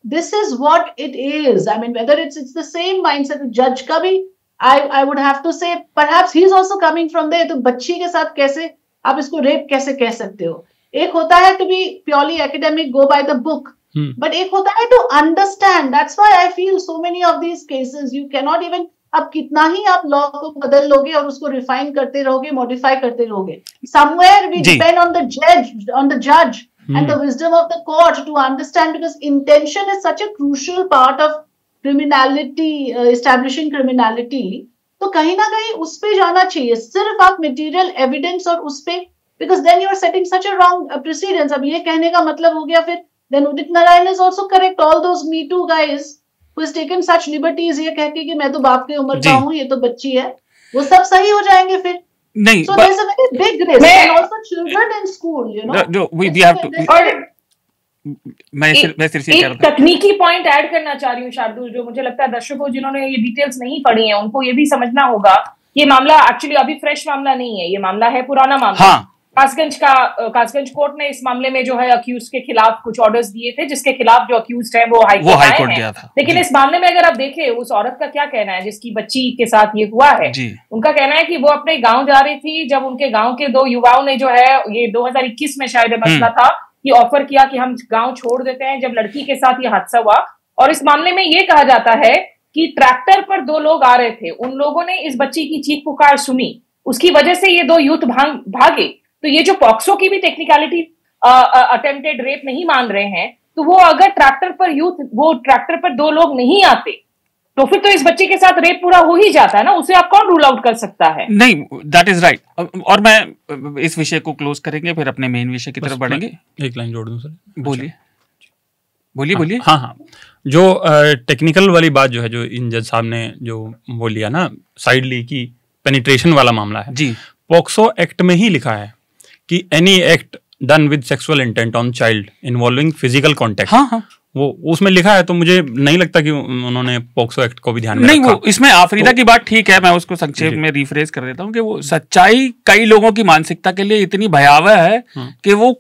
this is what it is. I mean whether it's the same mindset. जज का भी I would have to say perhaps he is also coming from there. तो बच्ची के साथ कैसे आप इसको रेप कैसे कह सकते हो? एक होता है to be purely academic, go by the book, but एक होता है to understand. That's why I feel so many of these cases you can not even, अब कितना ही आप लॉ को बदल लोगे और उसको रिफाइन करते रहोगे, मॉडिफाई करते रहोगे, somewhere we depend on the जज and the wisdom of the court to understand, because intention is such a crucial part of criminality, establishing criminality। तो कहीं ना कहीं उस पे जाना चाहिए, सिर्फ आप material evidence और उस पे, because then you are setting such a wrong precedence। अब ये कहने का मतलब हो गया फिर then Udit Narayan is also correct, all those Me Too guys who has taken such liberties ये कह के कि मैं तो बाप की उम्र का हूँ, ये तो बच्ची है, वो सब सही हो जाएंगे फिर नहीं। So there's a very big risk, and also children in school, we have to मैं सिर्फ ये कह रहा था, तकनीकी पॉइंट ऐड करना चाह रही हूँ शार्दुल, जो मुझे लगता है दर्शकों जिन्होंने ये डिटेल्स नहीं पढ़ी हैं उनको ये भी समझना होगा, ये मामला एक्चुअली अभी फ्रेश मामला नहीं है, ये मामला है पुराना मामला। हाँ, कासगंज कोर्ट ने इस मामले में जो है अक्यूज के खिलाफ कुछ ऑर्डर्स दिए थे, जिसके खिलाफ जो अक्यूज है वो हाई कोर्ट गया था। लेकिन इस मामले में अगर आप देखें उस औरत का क्या कहना है जिसकी बच्ची के साथ ये हुआ है, उनका कहना है कि वो अपने गांव जा रही थी, जब उनके गांव के 2 युवाओं ने जो है, ये 2021 में शायद मसला था, कि ऑफर किया कि हम गांव छोड़ देते हैं, जब लड़की के साथ ये हादसा हुआ। और इस मामले में ये कहा जाता है कि ट्रैक्टर पर 2 लोग आ रहे थे, उन लोगों ने इस बच्ची की चीख पुकार सुनी, उसकी वजह से ये 2 यूथ भागे। तो ये जो पॉक्सो की भी टेक्निकलिटी अटेम्प्टेड रेप नहीं मान रहे हैं, तो वो अगर ट्रैक्टर पर 2 लोग नहीं आते तो फिर तो इस बच्चे के साथ रेप पूरा हो ही जाता है ना, उसे आप कौन रूल आउट कर सकता है? नहीं, दैट इज राइट। और मैं इस विषय को क्लोज करेंगे, फिर अपने मेन विषय की तरफ बढ़ेंगे। एक लाइन जोड़ दूं सर। बोलिए। हाँ, जो टेक्निकल वाली बात जो है, जो इन जज साहब ने जो वो लिया ना, साइड ली की पेनिट्रेशन वाला मामला है जी, पॉक्सो एक्ट में ही लिखा है कि any act done with sexual intent on child involving physical contact. हाँ, वो उसमें लिखा है, तो मुझे नहीं लगता कि उन्होंने पॉक्सो एक्ट को भी ध्यान में नहीं रखा। वो इसमें आफरीदा की बात ठीक है, मैं उसको संक्षेप में रिफ्रेज कर देता हूँ कि वो सच्चाई कई लोगों की मानसिकता के लिए इतनी भयावह है कि वो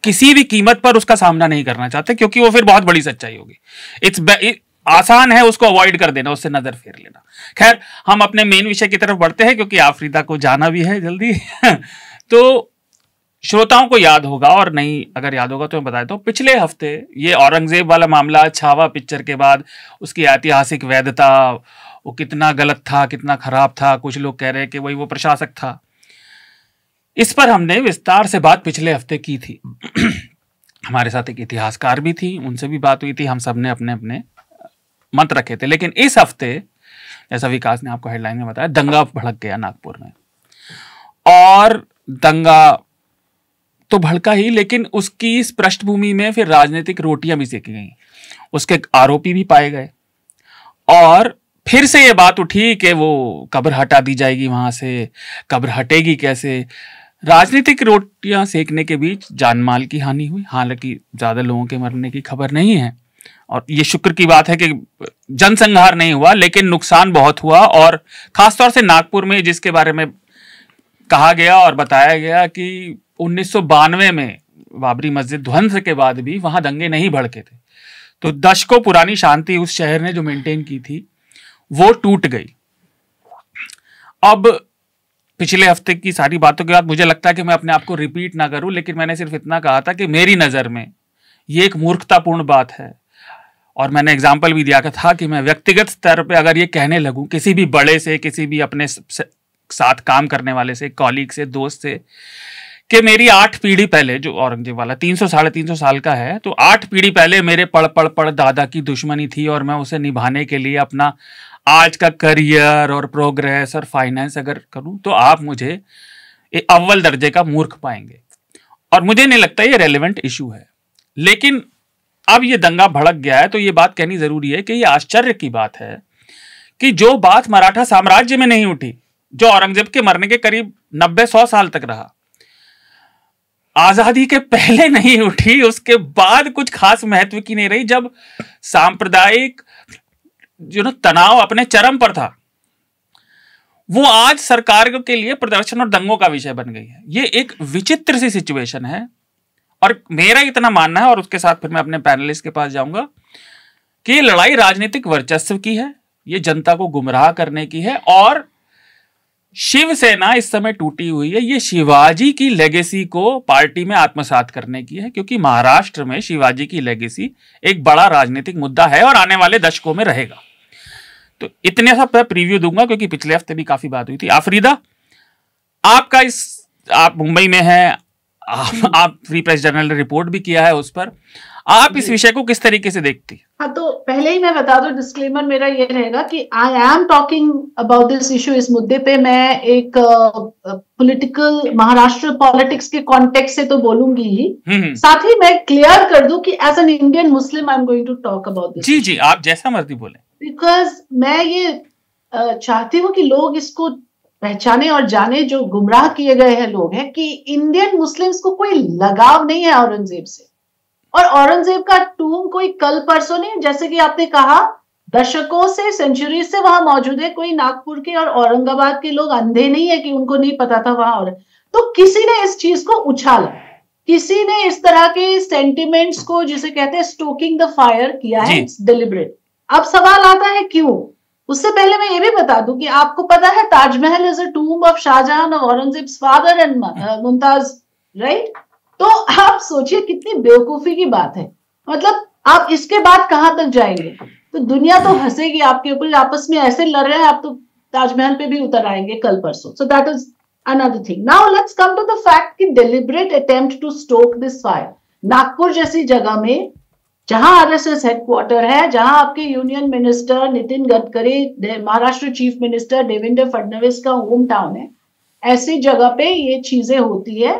किसी भी कीमत पर उसका सामना नहीं करना चाहते, क्योंकि वो फिर बहुत बड़ी सच्चाई होगी। आसान है उसको अवॉइड कर देना, उससे नजर फेर लेना। खैर, हम अपने मेन विषय की तरफ बढ़ते हैं क्योंकि आफरीदा को जाना भी है जल्दी। तो श्रोताओं को याद होगा, और नहीं अगर याद होगा तो मैं बता देता हूँ, पिछले हफ्ते ये औरंगजेब वाला मामला, छावा पिक्चर के बाद उसकी ऐतिहासिक वैधता, वो कितना गलत था, कितना खराब था, कुछ लोग कह रहे हैं कि वही वो प्रशासक था। इस पर हमने विस्तार से बात पिछले हफ्ते की थी। हमारे साथ एक इतिहासकार भी थी, उनसे भी बात हुई थी, हम सब ने अपने अपने मत रखे थे। लेकिन इस हफ्ते, जैसा विकास ने आपको हेडलाइन में बताया, दंगा भड़क गया नागपुर में। और दंगा तो भड़का ही, लेकिन उसकी इस पृष्ठभूमि में फिर राजनीतिक रोटियां भी सेकी गई, उसके आरोपी भी पाए गए, और फिर से ये बात उठी कि वो कब्र हटा दी जाएगी वहां से। कब्र हटेगी कैसे? राजनीतिक रोटियां सेकने के बीच जानमाल की हानि हुई। हालांकि ज्यादा लोगों के मरने की खबर नहीं है, और ये शुक्र की बात है कि जनसंहार नहीं हुआ, लेकिन नुकसान बहुत हुआ। और खासतौर से नागपुर में, जिसके बारे में कहा गया और बताया गया कि 1992 में बाबरी मस्जिद ध्वंस के बाद भी वहां दंगे नहीं भड़के थे, तो दशकों पुरानी शांति उस शहर ने जो मेंटेन की थी वो टूट गई। अब पिछले हफ्ते की सारी बातों के बाद मुझे लगता है कि मैं अपने आप को रिपीट ना करूं, लेकिन मैंने सिर्फ इतना कहा था कि मेरी नजर में ये एक मूर्खतापूर्ण बात है। और मैंने एग्जाम्पल भी दिया था कि मैं व्यक्तिगत स्तर पे अगर ये कहने लगूं किसी भी बड़े से, किसी भी अपने साथ काम करने वाले से, कॉलीग से, दोस्त से, कि मेरी 8 पीढ़ी पहले, जो औरंगजेब वाला 300-350 साल का है, तो 8 पीढ़ी पहले मेरे पड़ दादा की दुश्मनी थी, और मैं उसे निभाने के लिए अपना आज का करियर और प्रोग्रेस और फाइनेंस अगर करूं तो आप मुझे अव्वल दर्जे का मूर्ख पाएंगे। और मुझे नहीं लगता ये रेलेवेंट इशू है। लेकिन अब ये दंगा भड़क गया है, तो ये बात कहनी जरूरी है कि ये आश्चर्य की बात है कि जो बात मराठा साम्राज्य में नहीं उठी, जो औरंगजेब के मरने के करीब 90-100 साल तक रहा, आजादी के पहले नहीं उठी, उसके बाद कुछ खास महत्व की नहीं रही, जब सांप्रदायिक जो तनाव अपने चरम पर था, वो आज सरकार के लिए प्रदर्शन और दंगों का विषय बन गई है। ये एक विचित्र सी सिचुएशन है। और मेरा इतना मानना है, और उसके साथ फिर मैं अपने पैनलिस्ट के पास जाऊंगा, कि ये लड़ाई राजनीतिक वर्चस्व की है, ये जनता को गुमराह करने की है, और शिवसेना इस समय टूटी हुई है, ये शिवाजी की लेगेसी को पार्टी में आत्मसात करने की है, क्योंकि महाराष्ट्र में शिवाजी की लेगेसी एक बड़ा राजनीतिक मुद्दा है और आने वाले दशकों में रहेगा। तो इतने सब मैं प्रीव्यू दूंगा, क्योंकि पिछले हफ्ते भी काफी बात हुई थी। आफरीदा, आपका आप मुंबई में हैं, आप फ्री प्रेस जर्नल ने रिपोर्ट भी किया है उस पर, आप इस विषय को किस तरीके से देखती? हाँ, तो पहले ही मैं बता दूं, डिस्क्लेमर मेरा ये रहेगा कि I am talking about this issue. इस मुद्दे पे मैं एक पॉलिटिकल, महाराष्ट्र पॉलिटिक्स के कॉन्टेक्स्ट से तो बोलूंगी ही, साथ ही मैं क्लियर कर दूं कि as an Indian Muslim I am going to talk about this. जी, आप जैसा मर्जी बोले, बिकॉज मैं ये चाहती हूँ कि लोग इसको पहचाने और जाने, जो गुमराह किए गए हैं लोग हैं, कि इंडियन मुस्लिम्स को कोई लगाव नहीं है औरंगजेब से। और औरंगजेब का टूम कोई कल परसों नहीं, जैसे कि आपने कहा दशकों से, सेंचुरी से वहां मौजूद है। कोई नागपुर के और औरंगाबाद के लोग अंधे नहीं है कि उनको नहीं पता था वहां। और तो किसी ने इस चीज को उछाला, किसी ने इस तरह के सेंटिमेंट्स को, जिसे कहते हैं स्टोकिंग द फायर, किया है डिलिबरेट। अब सवाल आता है क्यों। उससे पहले मैं ये भी बता दूं कि आपको पता है Taj Mahal is a tomb of Shah Jahan और Aurangzeb's father and Mumtaz, right. तो आप सोचिए कितनी बेवकूफी की बात है। मतलब आप इसके बाद कहां तक जाएंगे। तो दुनिया तो हंसेगी आपके ऊपर, आपस में ऐसे लड़ रहे हैं, आप तो ताजमहल पे भी उतर आएंगे कल परसों। सो that is another thing. Now let's come to the fact कि deliberate attempt to stoke this fire. Nagpur जैसी जगह में जहां आरएसएस हेडक्वार्टर है, जहां आपके union minister Nitin Gadkari, Maharashtra chief minister Devendra Fadnavis का होम टाउन है, ऐसी जगह पे ये चीजें होती है।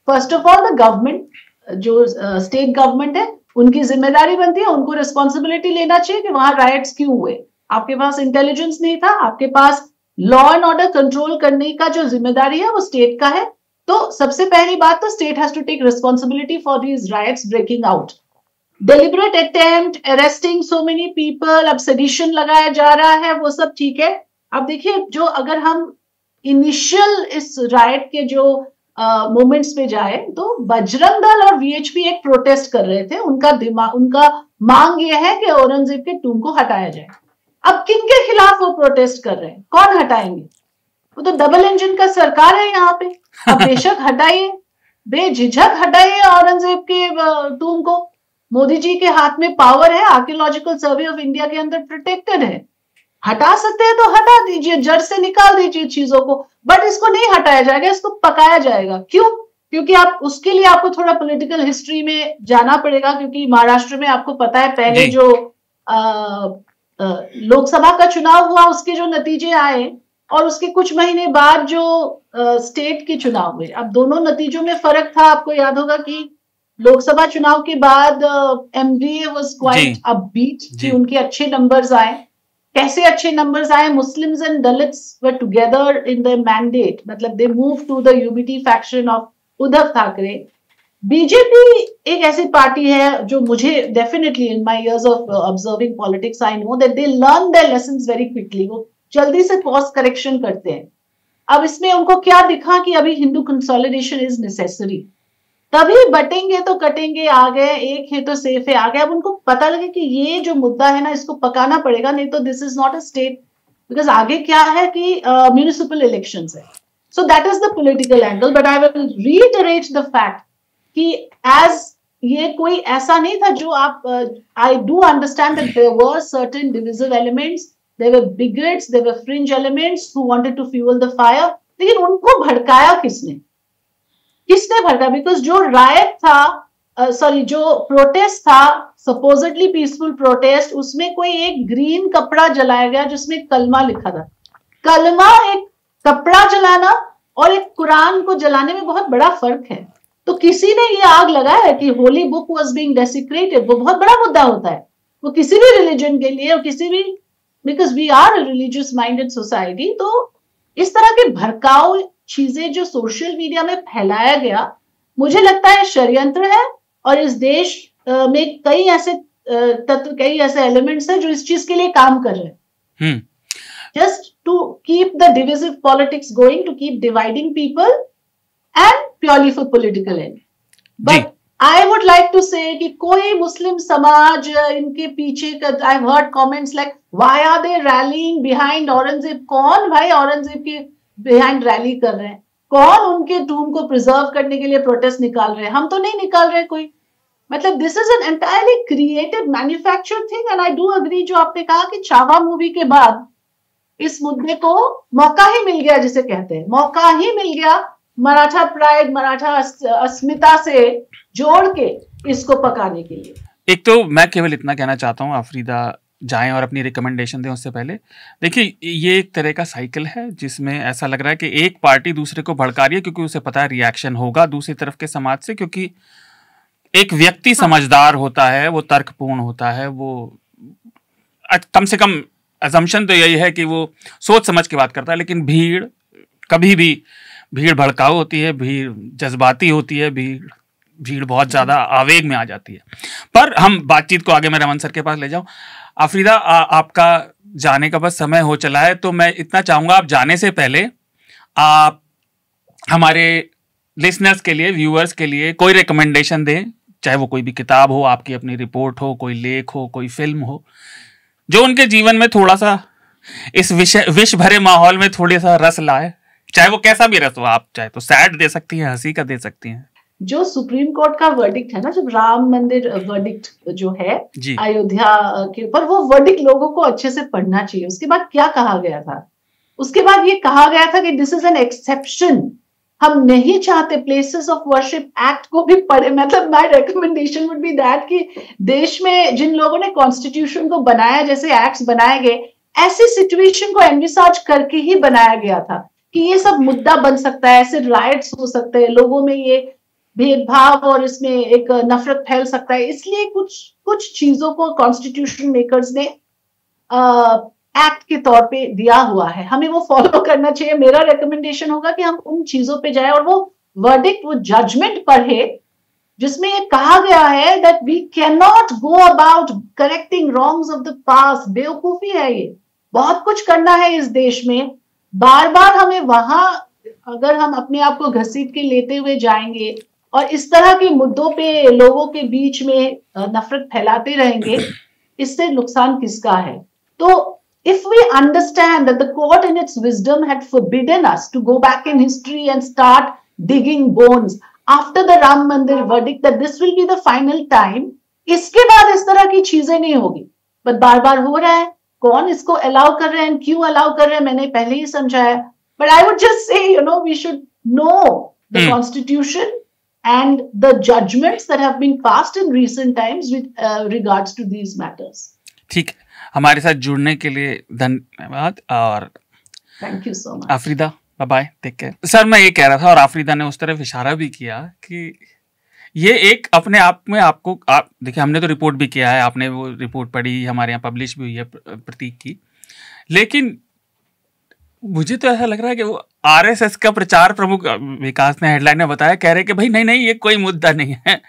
First of all the government, जो स्टेट गवर्नमेंट है, उनकी जिम्मेदारी बनती है, उनको रिस्पॉन्सिबिलिटी लेना चाहिए कि वहां राइट्स क्यों हुए। आपके पास इंटेलिजेंस नहीं था, आपके पास लॉ एंड ऑर्डर कंट्रोल करने का जो जिम्मेदारी है वो स्टेट का है। तो सबसे पहली बात तो state has to take responsibility for these rights breaking out. Deliberate attempt, arresting so many people, अब सेडिशन लगाया जा रहा है, वो सब ठीक है। अब देखिए, जो अगर हम इनिशियल इस राइट के जो मोमेंट्स पे जाए, तो बजरंग दल और वीएचपी एक प्रोटेस्ट कर रहे थे। उनका मांग ये है कि औरंगजेब के टूम को हटाया जाए। अब किन के खिलाफ वो प्रोटेस्ट कर रहे हैं, कौन हटाएंगे? वो तो डबल इंजन का सरकार है यहाँ पे। अब बेशक हटाइए, बेझिझक हटाइए औरंगजेब के टूम को। मोदी जी के हाथ में पावर है, आर्कियोलॉजिकल सर्वे ऑफ इंडिया के अंदर प्रोटेक्टेड है। हटा सकते हैं तो हटा दीजिए, जड़ से निकाल दीजिए चीजों को। बट इसको नहीं हटाया जाएगा, इसको पकाया जाएगा। क्यों? क्योंकि आप उसके लिए आपको थोड़ा पॉलिटिकल हिस्ट्री में जाना पड़ेगा। क्योंकि महाराष्ट्र में आपको पता है पहले जो लोकसभा का चुनाव हुआ, उसके जो नतीजे आए, और उसके कुछ महीने बाद जो स्टेट के चुनाव हुए, अब दोनों नतीजों में फर्क था। आपको याद होगा कि लोकसभा चुनाव के बाद एमडीए वाज क्वाइट अपबीट कि उनके अच्छे नंबर्स आए। कैसे अच्छे नंबर्स आए? Muslims and Dalits were together in the mandate, मतलब they move to the UBT faction of Uddhav Thackeray. BJP एक ऐसी पार्टी है जो मुझे definitely in my years of observing politics I know that they learn their lessons very quickly. वो जल्दी से कॉर्स करेक्शन करते हैं। अब इसमें उनको क्या दिखा कि अभी हिंदू कंसोलिडेशन इज नेसेसरी, तभी बटेंगे तो कटेंगे, आ गए, एक है तो सेफ है, आ गए। अब उनको पता लगे कि ये जो मुद्दा है ना, इसको पकाना पड़ेगा, नहीं तो this is not a state. Because आगे क्या है कि म्यूनिसिपल इलेक्शंस है। So that is the political angle. But I will reiterate the fact कि एज ये कोई ऐसा नहीं था जो आप I do understand that there were certain divisive elements, there were bigots, there were fringe elements who wanted to fuel the fire. लेकिन उनको भड़काया किसने? किसने भड़का? बिकॉज जो रायट था, जो प्रोटेस्ट था, सपोजिटली पीसफुल प्रोटेस्ट, उसमें कोई एक ग्रीन कपड़ा जलाया गया जिसमें कलमा लिखा था। कलमा, एक कपड़ा जलाना और एक कुरान को जलाने में बहुत बड़ा फर्क है। तो किसी ने ये आग लगाया कि होली बुक वाज बीइंग डेसिक्रेटेड, वो बहुत बड़ा मुद्दा होता है। वो किसी भी रिलीजन के लिए, और किसी भी, because we are a religious minded society. तो इस तरह के भड़काऊ चीजें जो सोशल मीडिया में फैलाया गया, मुझे लगता है षड्यंत्र है। और इस देश में कई ऐसे तत्व, कई ऐसे एलिमेंट्स हैं जो इस चीज के लिए काम कर रहे हैं, just to keep the divisive politics going, to keep dividing people and purely for political end. But I would like to say कि कोई मुस्लिम समाज इनके पीछे, I have heard comments like why are they rallying behind Aurangzeb. कौन भाई औरंगजेब के behind rally कर रहे हैं? कौन उनके टूम को प्रिजर्व करने के लिए प्रोटेस्ट निकाल रहे हैं? हम तो नहीं निकाल रहे कोई। मतलब this is an entirely created manufactured thing. And I do agree जो आपने कहा कि छावा मूवी के बाद इस मुद्दे को मौका ही मिल गया, जिसे कहते हैं मौका ही मिल गया, मराठा प्राइड, मराठा अस्मिता से जोड़ के इसको पकाने के लिए। एक तो मैं केवल इतना कहना चाहता हूँ, आफरीदा जाएं और अपनी रिकमेंडेशन दें उससे पहले, देखिए ये एक तरह का साइकिल है जिसमें ऐसा लग रहा है कि एक पार्टी दूसरे को भड़का रही है क्योंकि उसे पता है रिएक्शन होगा दूसरी तरफ के समाज से, क्योंकि एक व्यक्ति समझदार होता है, वो तर्कपूर्ण होता है, वो कम से कम अजम्पशन तो यही है कि वो सोच समझ के बात करता है। लेकिन भीड़, कभी भी भीड़ भड़काऊ होती है, भीड़ जज्बाती होती है, भीड़ भीड़ बहुत ज्यादा आवेग में आ जाती है। पर हम बातचीत को आगे मैं रमन सर के पास ले जाऊं। आफरीदा, आपका जाने का बस समय हो चला है, तो मैं इतना चाहूंगा आप जाने से पहले आप हमारे लिसनर्स के लिए, व्यूअर्स के लिए कोई रिकमेंडेशन दें, चाहे वो कोई भी किताब हो, आपकी अपनी रिपोर्ट हो, कोई लेख हो, कोई फिल्म हो, जो उनके जीवन में थोड़ा सा इस विष भरे माहौल में थोड़ी सा रस लाए, चाहे वो कैसा भी रस हो। आप चाहे तो सैड दे सकती हैं, हंसी का दे सकती हैं। जो सुप्रीम कोर्ट का वर्डिक्ट है ना, जब राम मंदिर वर्डिक्ट जो है जी। अयोध्या के ऊपर, वो वर्डिक्ट लोगों को अच्छे से पढ़ना चाहिए। उसके बाद क्या कहा गया था? उसके बाद ये कहा गया था कि दिस इज एन एक्सेप्शन। हम नहीं चाहते प्लेसेस ऑफ वर्शिप एक्ट को भी पढ़े। मतलब my recommendation would be that कि देश में जिन लोगों ने कॉन्स्टिट्यूशन को बनाया, जैसे एक्ट्स बनाए गए, ऐसी सिचुएशन को एनविसाज करके ही बनाया गया था कि ये सब मुद्दा बन सकता है, ऐसे राइट्स हो सकते हैं, लोगों में ये भेदभाव और इसमें एक नफरत फैल सकता है। इसलिए कुछ चीजों को कॉन्स्टिट्यूशन मेकर्स ने एक्ट के तौर पे दिया हुआ है, हमें वो फॉलो करना चाहिए। मेरा रिकमेंडेशन होगा कि हम उन चीजों पे जाए और वो वर्डिक्ट, वो जजमेंट पढ़े, जिसमें ये कहा गया है that we can not go about correcting wrongs of the past. बेवकूफी है ये, बहुत कुछ करना है इस देश में। बार बार हमें वहां, अगर हम अपने आप को घसीट के लेते हुए जाएंगे और इस तरह के मुद्दों पे लोगों के बीच में नफरत फैलाते रहेंगे, इससे नुकसान किसका है? तो if we understand that the court in its wisdom had forbidden us to go back in history and start digging bones after the Ram Mandir verdict, that this will be the final time, इसके बाद इस तरह की चीजें नहीं होगी। But बार बार हो रहा है। कौन इसको अलाउ कर रहे हैं, क्यों अलाउ कर रहे हैं, मैंने पहले ही समझाया। But I would just say, you know, we should know the constitution and the judgments that have been passed in recent times with regards to these matters. ठीक, हमारे साथ जुड़ने के लिए धन्यवाद और thank you so much. Afrida, bye bye, take care. Sir, मैं ये कह रहा था और आफरीदा ने उस तरफ इशारा भी किया कि ये एक अपने आप में आपको, आप देखिए, हमने तो रिपोर्ट भी किया है, आपने वो रिपोर्ट पढ़ी, हमारे यहाँ पब्लिश भी हुई है प्रतीक की, लेकिन मुझे तो ऐसा लग रहा है कि वो आरएसएस का प्रचार प्रमुख विकास ने हेडलाइन में बताया, कह रहे कि भाई नहीं ये कोई मुद्दा नहीं है,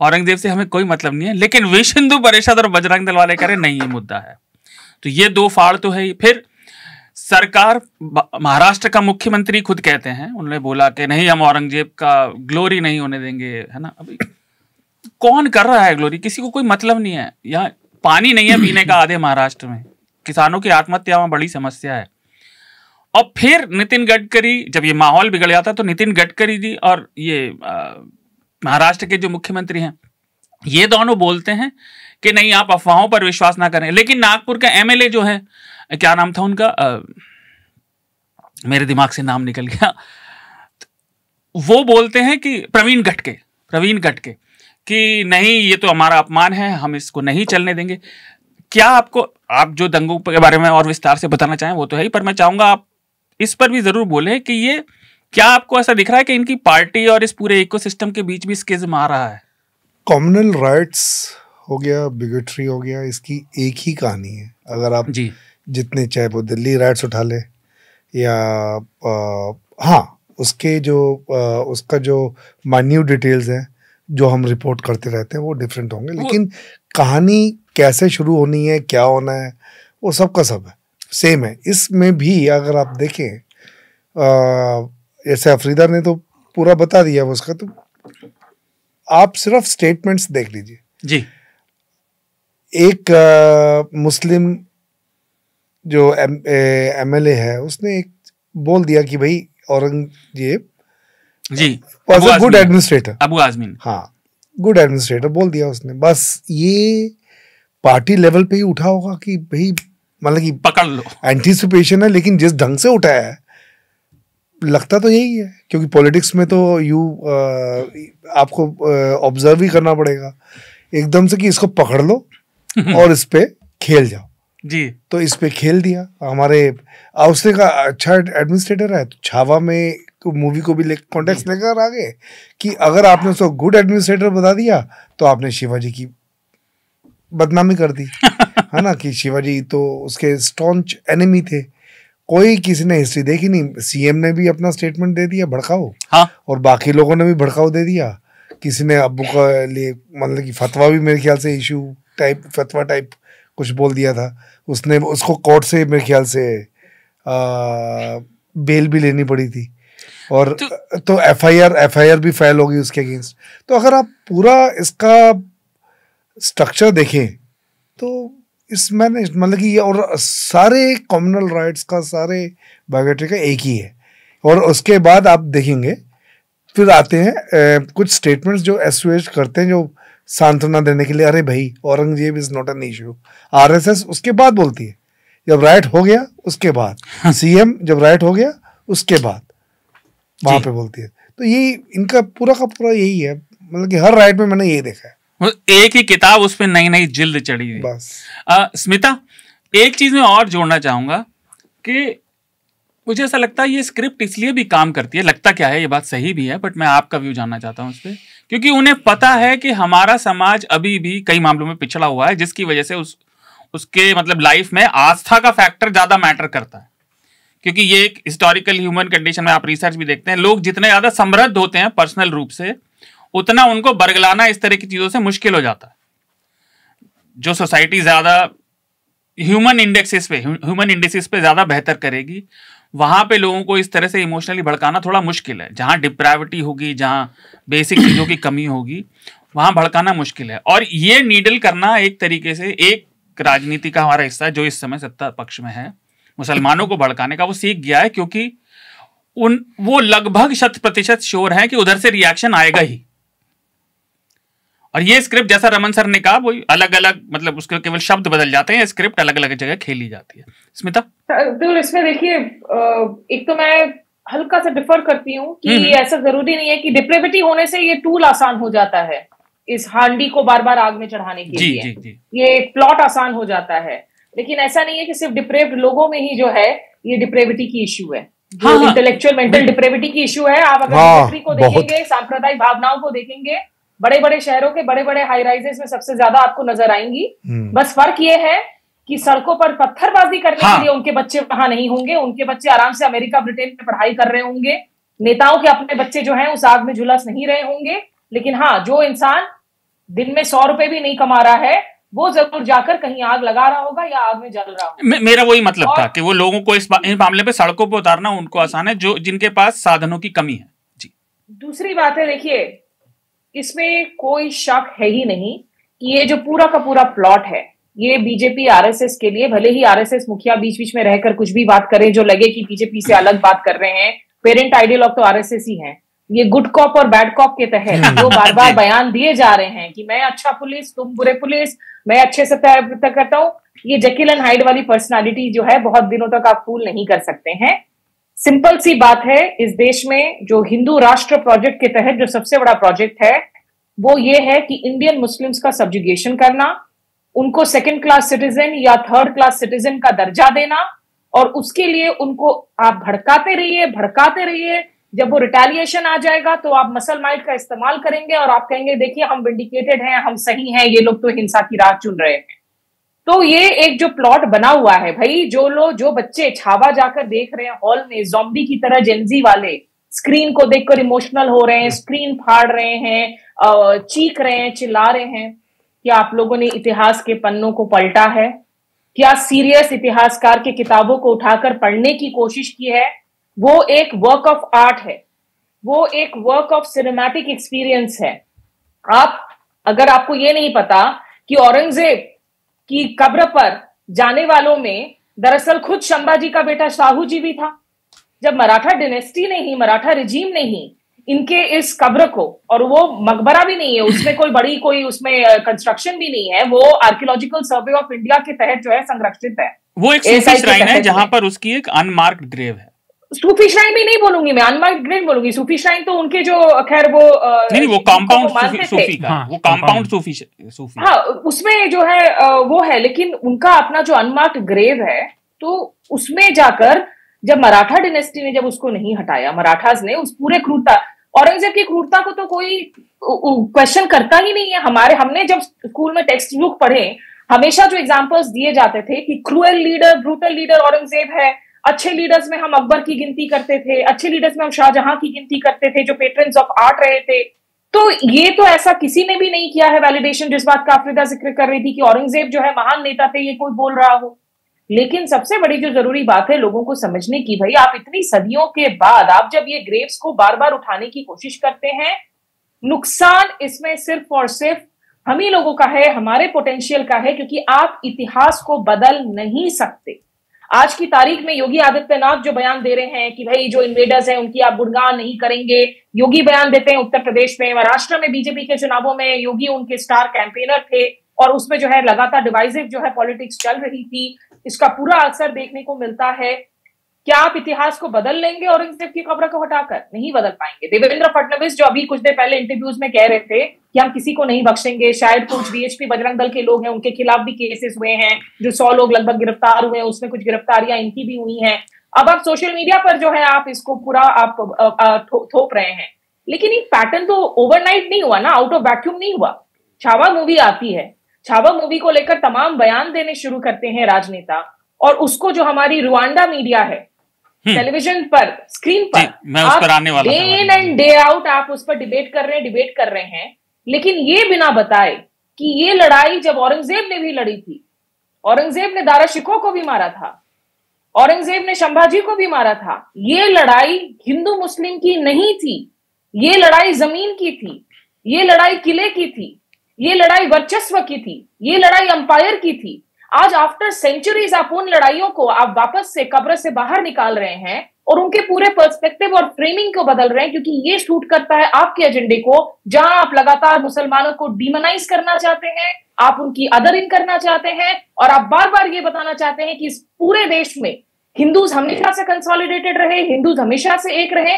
औरंगजेब से हमें कोई मतलब नहीं है, लेकिन विश्व हिंदू परिषद और बजरंग दल वाले कह रहे नहीं, ये मुद्दा है। तो ये दो फाड़ तो है ही। फिर सरकार, महाराष्ट्र का मुख्यमंत्री खुद कहते हैं, उन्होंने बोला कि नहीं, हम औरंगजेब का ग्लोरी नहीं होने देंगे, है ना। अभी कौन कर रहा है ग्लोरी? किसी को कोई मतलब नहीं है। यहाँ पानी नहीं है पीने का आधे महाराष्ट्र में, किसानों की आत्महत्या वहां बड़ी समस्या है। और फिर नितिन गडकरी, जब ये माहौल बिगड़ जाता तो नितिन गडकरी जी और ये महाराष्ट्र के जो मुख्यमंत्री हैं, ये दोनों बोलते हैं कि नहीं, आप अफवाहों पर विश्वास ना करें। लेकिन नागपुर का एमएलए जो है, क्या नाम था उनका, मेरे दिमाग से नाम निकल गया, वो बोलते हैं कि प्रवीण गटके कि नहीं, ये तो हमारा अपमान है, हम इसको नहीं चलने देंगे। क्या आपको, आप जो दंगों के बारे में और विस्तार से बताना चाहें वो तो है ही, पर मैं चाहूंगा आप इस पर भी जरूर बोले कि ये क्या आपको ऐसा दिख रहा है कि इनकी पार्टी और इस पूरे इकोसिस्टम के बीच भी स्किज्म आ रहा है? कॉम्युनल राइट्स हो गया, बिगेटरी हो गया, इसकी एक ही कहानी है। अगर आप जी जितने, चाहे वो दिल्ली राइट्स उठा ले या हाँ, उसके जो उसका जो माइन्यूट डिटेल्स हैं जो हम रिपोर्ट करते रहते हैं वो डिफरेंट होंगे, लेकिन कहानी कैसे शुरू होनी है, क्या होना है, वो सबका सब है, सेम है। इसमें भी अगर आप देखें, जैसे अफरीदा ने तो पूरा बता दिया उसका, तो आप सिर्फ स्टेटमेंट्स देख लीजिए जी। एक मुस्लिम जो एमएलए है, उसने एक बोल दिया कि भाई Aurangzeb ji was a good administrator, Abu आजमीन, हाँ, गुड एडमिनिस्ट्रेटर बोल दिया उसने। बस ये पार्टी लेवल पे ही उठा होगा कि भाई, मतलब कि पकड़ लो, एंटीसिपेशन है, लेकिन जिस ढंग से उठाया है लगता तो यही है, क्योंकि पॉलिटिक्स में तो आपको ऑब्जर्व ही करना पड़ेगा एकदम से कि इसको पकड़ लो और इस पे खेल जाओ जी। तो इस पे खेल दिया। हमारे उसने का अच्छा एडमिनिस्ट्रेटर है, तो छावा में मूवी को भी कॉन्टेक्स्ट लेकर आ गए कि अगर आपने उसको गुड एडमिनिस्ट्रेटर बता दिया तो आपने शिवाजी की बदनामी कर दी है ना, कि शिवाजी तो उसके स्टॉन्च एनिमी थे। कोई किसी ने हिस्ट्री देखी नहीं, सीएम ने भी अपना स्टेटमेंट दे दिया भड़काऊ, हाँ, और बाकी लोगों ने भी भड़काऊ दे दिया किसी ने अब्बू का लिए मतलब कि फतवा भी मेरे ख्याल से इशू टाइप फतवा टाइप कुछ बोल दिया था, उसने उसको कोर्ट से मेरे ख्याल से बेल भी लेनी पड़ी थी, और तो एफआईआर भी फाइल होगी उसके अगेंस्ट। तो अगर आप पूरा इसका स्ट्रक्चर देखें तो इसमें मतलब कि ये और सारे कम्युनल राइट्स का, सारे बायोमेट्रिक का एक ही है। और उसके बाद आप देखेंगे फिर आते हैं कुछ स्टेटमेंट्स जो एसोएच करते हैं, जो सांत्वना देने के लिए, अरे भाई Aurangzeb is not an issue. RSS उसके बाद बोलती है, जब राइट हो गया उसके बाद, सीएम जब राइट हो गया उसके बाद वहां पे बोलती है। तो ये इनका पूरा का पूरा यही है, मतलब कि हर राइट में मैंने यही देखा है, एक ही किताब उस पर नई नई जिल्द चढ़ी हुई। बस स्मिता, एक चीज मैं और जोड़ना चाहूंगा कि मुझे ऐसा लगता है ये स्क्रिप्ट इसलिए भी काम करती है, लगता क्या है ये बात सही भी है, बट मैं आपका व्यू जानना चाहता हूं उस पर, क्योंकि उन्हें पता है कि हमारा समाज अभी भी कई मामलों में पिछड़ा हुआ है, जिसकी वजह से उसके मतलब लाइफ में आस्था का फैक्टर ज्यादा मैटर करता है। क्योंकि ये एक हिस्टोरिकल ह्यूमन कंडीशन में आप रिसर्च भी देखते हैं, लोग जितने ज्यादा समृद्ध होते हैं पर्सनल रूप से, उतना उनको बरगलाना इस तरह की चीजों से मुश्किल हो जाता है। जो सोसाइटी ज्यादा ह्यूमन इंडेक्सिस पे ज्यादा बेहतर करेगी, वहां पे लोगों को इस तरह से इमोशनली भड़काना थोड़ा मुश्किल है। जहां डिप्राविटी होगी, जहां बेसिक चीजों की कमी होगी, वहां भड़काना मुश्किल है। और ये नीडल करना एक तरीके से एक राजनीति का हमारा हिस्सा है जो इस समय सत्ता पक्ष में है, मुसलमानों को भड़काने का वो सीख गया है, क्योंकि वो लगभग 100% श्योर है कि उधर से रिएक्शन आएगा ही। और ये स्क्रिप्ट जैसा रमन सर ने कहा, वो अलग अलग मतलब उसके केवल शब्द बदल जाते हैं, स्क्रिप्ट अलग अलग जगह खेली जाती है। स्मिता, तो इसमें देखिए, एक तो मैं हल्का सा डिफर करती हूँ कि ऐसा जरूरी नहीं है कि डिप्रेविटी होने से ये टूल आसान हो जाता है इस हांडी को बार बार आग में चढ़ाने के लिए। जी। ये प्लॉट आसान हो जाता है, लेकिन ऐसा नहीं है कि सिर्फ डिप्रेव्ड लोगों में ही जो है ये डिप्रेविटी की इश्यू है, जो इंटेलेक्चुअल मेंटल डिप्रेविटी की इश्यू है। आप अगर हिस्ट्री को देखेंगे, सांप्रदायिक भावनाओं को देखेंगे, बड़े बड़े शहरों के बड़े बड़े हाई राइजेस में सबसे ज्यादा आपको नजर आएंगी। बस फर्क ये है कि सड़कों पर पत्थरबाजी करने के लिए उनके बच्चे वहां नहीं होंगे, उनके बच्चे आराम से अमेरिका ब्रिटेन में पढ़ाई कर रहे होंगे। नेताओं के अपने बच्चे जो हैं उस आग में झुलस नहीं रहे होंगे। लेकिन हाँ, जो इंसान दिन में 100 रुपए भी नहीं कमा रहा है, वो जरूर जाकर कहीं आग लगा रहा होगा या आग में जल रहा होगा। मेरा वही मतलब था कि वो लोगों को इस मामले पे सड़कों पर उतारना उनको आसान है, जो जिनके पास साधनों की कमी है। जी, दूसरी बात है, देखिए इसमें कोई शक है ही नहीं कि ये जो पूरा का पूरा प्लॉट है, ये बीजेपी आरएसएस के लिए, भले ही आरएसएस मुखिया बीच बीच में रहकर कुछ भी बात करें जो लगे कि बीजेपी से अलग बात कर रहे हैं, पेरेंट आइडियल ऑफ तो आरएसएस ही है। ये गुड कॉप और बैड कॉप के तहत जो बार बार बयान दिए जा रहे हैं कि मैं अच्छा पुलिस, तुम बुरे पुलिस, मैं अच्छे से तय करता हूं, ये जेकिल एंड हाइड वाली पर्सनालिटी जो है बहुत दिनों तक आप फूल नहीं कर सकते हैं। सिंपल सी बात है, इस देश में जो हिंदू राष्ट्र प्रोजेक्ट के तहत जो सबसे बड़ा प्रोजेक्ट है वो ये है कि इंडियन मुस्लिम्स का सब्जुगेशन करना, उनको सेकंड क्लास सिटीजन या थर्ड क्लास सिटीजन का दर्जा देना, और उसके लिए उनको आप भड़काते रहिए। जब वो रिटेलिएशन आ जाएगा तो आप मसल माइट का इस्तेमाल करेंगे और आप कहेंगे देखिए हम विंडिकेटेड हैं, हम सही हैं, ये लोग तो हिंसा की राह चुन रहे हैं। तो ये एक जो प्लॉट बना हुआ है भाई, जो बच्चे छावा जाकर देख रहे हैं हॉल में, ज़ॉम्बी की तरह जेंजी वाले स्क्रीन को देखकर इमोशनल हो रहे हैं, स्क्रीन फाड़ रहे हैं, चीख रहे हैं, चिल्ला रहे हैं, क्या आप लोगों ने इतिहास के पन्नों को पलटा है? क्या सीरियस इतिहासकार की किताबों को उठाकर पढ़ने की कोशिश की है? वो एक वर्क ऑफ आर्ट है, वो एक वर्क ऑफ सिनेमैटिक एक्सपीरियंस है। अगर आपको ये नहीं पता कि औरंगजेब की कब्र पर जाने वालों में दरअसल खुद संभाजी का बेटा शाहू जी भी था। जब मराठा डिनेस्टी ने ही, मराठा रिजीम ने ही इनके इस कब्र को, और वो मकबरा भी नहीं है, उसमें कोई उसमें कंस्ट्रक्शन भी नहीं है, वो आर्कियोलॉजिकल सर्वे ऑफ इंडिया के तहत जो है संरक्षित है। वो एक सूफी श्राइन है जहां पर उसकी एक अनमार्क्ड ग्रेव है। सूफी श्राइन भी नहीं बोलूंगी मैं, अनमार्क्ड ग्रेव बोलूंगी। सूफी श्राइन तो उनके जो खैर वो नहीं, वो कंपाउंड सूफी का, वो कंपाउंड सूफी। हाँ, उसमें जो है वो है, लेकिन उनका अपना जो अनमार्क्ड ग्रेव है, तो उसमें जाकर जब मराठा डिनेस्टी ने जब उसको नहीं हटाया, मराठास ने उस पूरे क्रूरता, औरंगजेब की क्रूरता को तो कोई क्वेश्चन करता ही नहीं है। हमने जब स्कूल में टेक्स्ट बुक पढ़े, हमेशा जो एग्जांपल्स दिए जाते थे कि cruel leader, brutal leader Aurangzeb है, अच्छे लीडर्स में हम अकबर की गिनती करते थे, अच्छे लीडर्स में हम शाहजहां की गिनती करते थे जो पेट्रन्स ऑफ आर्ट रहे थे। तो ये तो ऐसा किसी ने भी नहीं किया है वैलिडेशन, जिस बात का आफरीदा जिक्र कर रही थी कि औरंगजेब जो है महान नेता थे, ये कोई बोल रहा हो। लेकिन सबसे बड़ी जो जरूरी बात है लोगों को समझने की, भाई आप इतनी सदियों के बाद आप जब ये ग्रेव्स को बार बार उठाने की कोशिश करते हैं, नुकसान इसमें सिर्फ और सिर्फ हम ही लोगों का है, हमारे पोटेंशियल का है, क्योंकि आप इतिहास को बदल नहीं सकते। आज की तारीख में योगी आदित्यनाथ जो बयान दे रहे हैं कि भाई जो इन्वेडर्स हैं उनकी आप गुणगान नहीं करेंगे, योगी बयान देते हैं उत्तर प्रदेश में, महाराष्ट्र में बीजेपी के चुनावों में योगी उनके स्टार कैंपेनर थे और उसमें जो है लगातार डिवाइसिव जो है पॉलिटिक्स चल रही थी। इसका पूरा असर देखने को मिलता है। क्या आप इतिहास को बदल लेंगे औरंगजेब की कब्र को हटाकर? नहीं बदल पाएंगे। देवेंद्र फडणवीस जो अभी कुछ देर पहले इंटरव्यूज में कह रहे थे कि हम किसी को नहीं बख्शेंगे, शायद कुछ बीएचपी बजरंग दल के लोग हैं उनके खिलाफ भी केसेस हुए हैं, जो 100 लोग लगभग गिरफ्तार हुए हैं, उसमें कुछ गिरफ्तारियां इनकी भी हुई हैं। अब आप सोशल मीडिया पर जो है आप इसको पूरा आप थोप रहे हैं, लेकिन ये पैटर्न तो ओवरनाइट नहीं हुआ ना, आउट ऑफ वैक्यूम नहीं हुआ। छावा मूवी आती है, छावा मूवी को लेकर तमाम बयान देने शुरू करते हैं राजनेता, और उसको जो हमारी रुवांडा मीडिया है टेलीविजन पर, स्क्रीन पर, मैं उस पर आने वाला day in and day out आप उस पर डिबेट कर रहे हैं, लेकिन ये बिना बताए कि ये लड़ाई जब औरंगजेब ने भी लड़ी थी, औरंगजेब ने दारा शिकोह को भी मारा था, औरंगजेब ने संभाजी को भी मारा था, ये लड़ाई हिंदू मुस्लिम की नहीं थी, ये लड़ाई जमीन की थी, ये लड़ाई किले की थी, ये लड़ाई वर्चस्व की थी, ये लड़ाई अंपायर की थी। आज आफ्टर सेंचुरीज आप उन लड़ाइयों को आप वापस से कब्र से बाहर निकाल रहे हैं और उनके पूरे पर्सपेक्टिव और फ्रेमिंग को बदल रहे हैं, क्योंकि ये सूट करता है आपके एजेंडे को, जहां आप लगातार मुसलमानों को डीमोनाइज करना चाहते हैं, आप उनकी अदरिंग करना चाहते हैं, और आप बार बार ये बताना चाहते हैं कि इस पूरे देश में हिंदूज हमेशा से कंसोलिडेटेड रहे, हिंदूज हमेशा से एक रहे।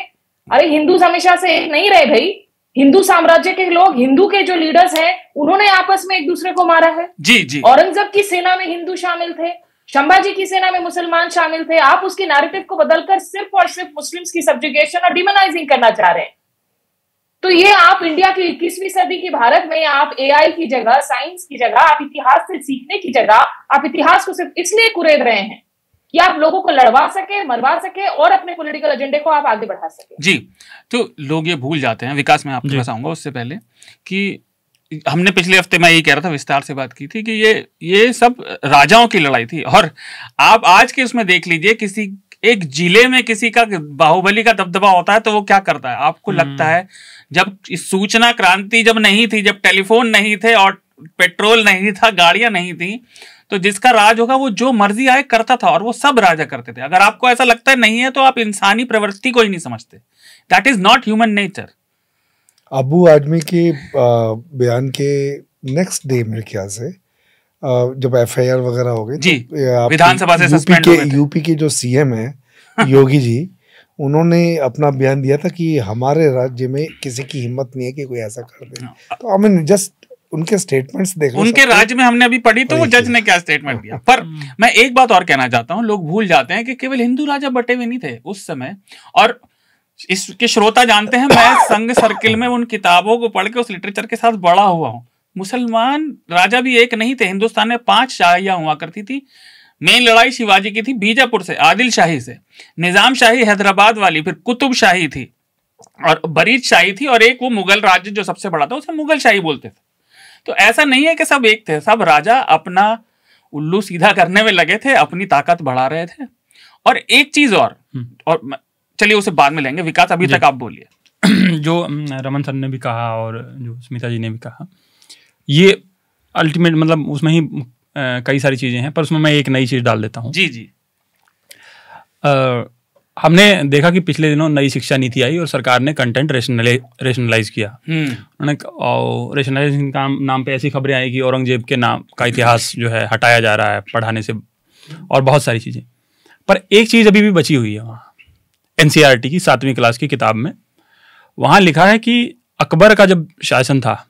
अरे हिंदूज हमेशा से एक नहीं रहे भाई, हिंदू साम्राज्य के लोग, हिंदू के जो लीडर्स हैं, उन्होंने आपस में एक दूसरे को मारा है। जी जी। औरंगजेब की सेना में हिंदू शामिल थे, संभाजी की सेना में मुसलमान शामिल थे। आप उसकी नैरेटिव को बदलकर सिर्फ और सिर्फ मुस्लिम्स की सब्जुगेशन और डिमोनाइजिंग करना चाह रहे हैं। तो ये आप इंडिया की 21वीं सदी की भारत में आप एआई की जगह, साइंस की जगह, आप इतिहास से सीखने की जगह, आप इतिहास को सिर्फ इसलिए कुरेद रहे हैं कि आप लोगों को लड़वा सके, मरवा सके और अपने पॉलिटिकल एजेंडे को आप आगे बढ़ा सके। जी, तो लोग ये भूल जाते हैं, विकास मैं आपके पास आऊंगा उससे पहले, कि हमने पिछले हफ्ते मैं यही कह रहा था, विस्तार से बात की थी कि ये सब राजाओं की लड़ाई थी, और आप आज के उसमें देख लीजिए, किसी एक जिले में किसी का बाहुबली का दबदबा होता है तो वो क्या करता है? आपको लगता है जब सूचना क्रांति जब नहीं थी, जब टेलीफोन नहीं थे और पेट्रोल नहीं था, गाड़ियां नहीं थी, तो जिसका राज होगा वो जो मर्जी आए करता था, और वो सब राजा करते थे। अगर आपको ऐसा लगता है नहीं है तो आप इंसानी प्रवृत्ति को ही नहीं समझते। That is not human nature. Abu आदमी के बयान के नेक्स्ट डे मेरे ख्याल से जब एफआईआर वगैरह हो गई, जी, विधानसभा से सस्पेंड हो गए थे। यूपी के जो सीएम है योगी जी, उन्होंने अपना बयान दिया था कि हमारे राज्य में किसी की हिम्मत नहीं है कि कोई ऐसा कर दे। तो आई मीन जस्ट उनके स्टेटमेंट्स देखो, उनके राज्य में हमने अभी पढ़ी तो वो जज ने क्या स्टेटमेंट दिया। पर मैं एक बात और कहना चाहता हूँ, लोग भूल जाते हैं कि केवल हिंदू राजा बटे हुए नहीं थे उस समय, और इसके श्रोता जानते हैं मैं संघ सर्किल में उन किताबों को पढ़ के उस लिटरेचर के साथ बड़ा हुआ हूँ। मुसलमान राजा भी एक नहीं थे, हिंदुस्तान में 5 शाहियां हुआ करती थी। मेन लड़ाई शिवाजी की थी बीजापुर से, आदिल शाही से, निजाम शाही हैदराबाद वाली, फिर कुतुब शाही थी और बरीद शाही थी, और एक वो मुगल राज्य जो सबसे बड़ा था उसे मुगल शाही बोलते थे। तो ऐसा नहीं है कि सब एक थे, सब राजा अपना उल्लू सीधा करने में लगे थे, अपनी ताकत बढ़ा रहे थे। और एक चीज और चलिए उसे बाद में लेंगे, विकास अभी तक आप बोलिए। जो रमन सर ने भी कहा और जो स्मिता जी ने भी कहा, ये अल्टीमेट मतलब उसमें ही कई सारी चीजें हैं, पर उसमें मैं एक नई चीज डाल देता हूँ। जी जी। हमने देखा कि पिछले दिनों नई शिक्षा नीति आई और सरकार ने कंटेंट रेशनलाइज किया। उन्होंने रेशनलाइजेशन का नाम पे ऐसी खबरें आई कि औरंगजेब के नाम का इतिहास जो है हटाया जा रहा है पढ़ाने से, और बहुत सारी चीजें। पर एक चीज अभी भी बची हुई है वहाँ, एनसीईआरटी की 7वीं क्लास की किताब में, वहाँ लिखा है कि अकबर का जब शासन था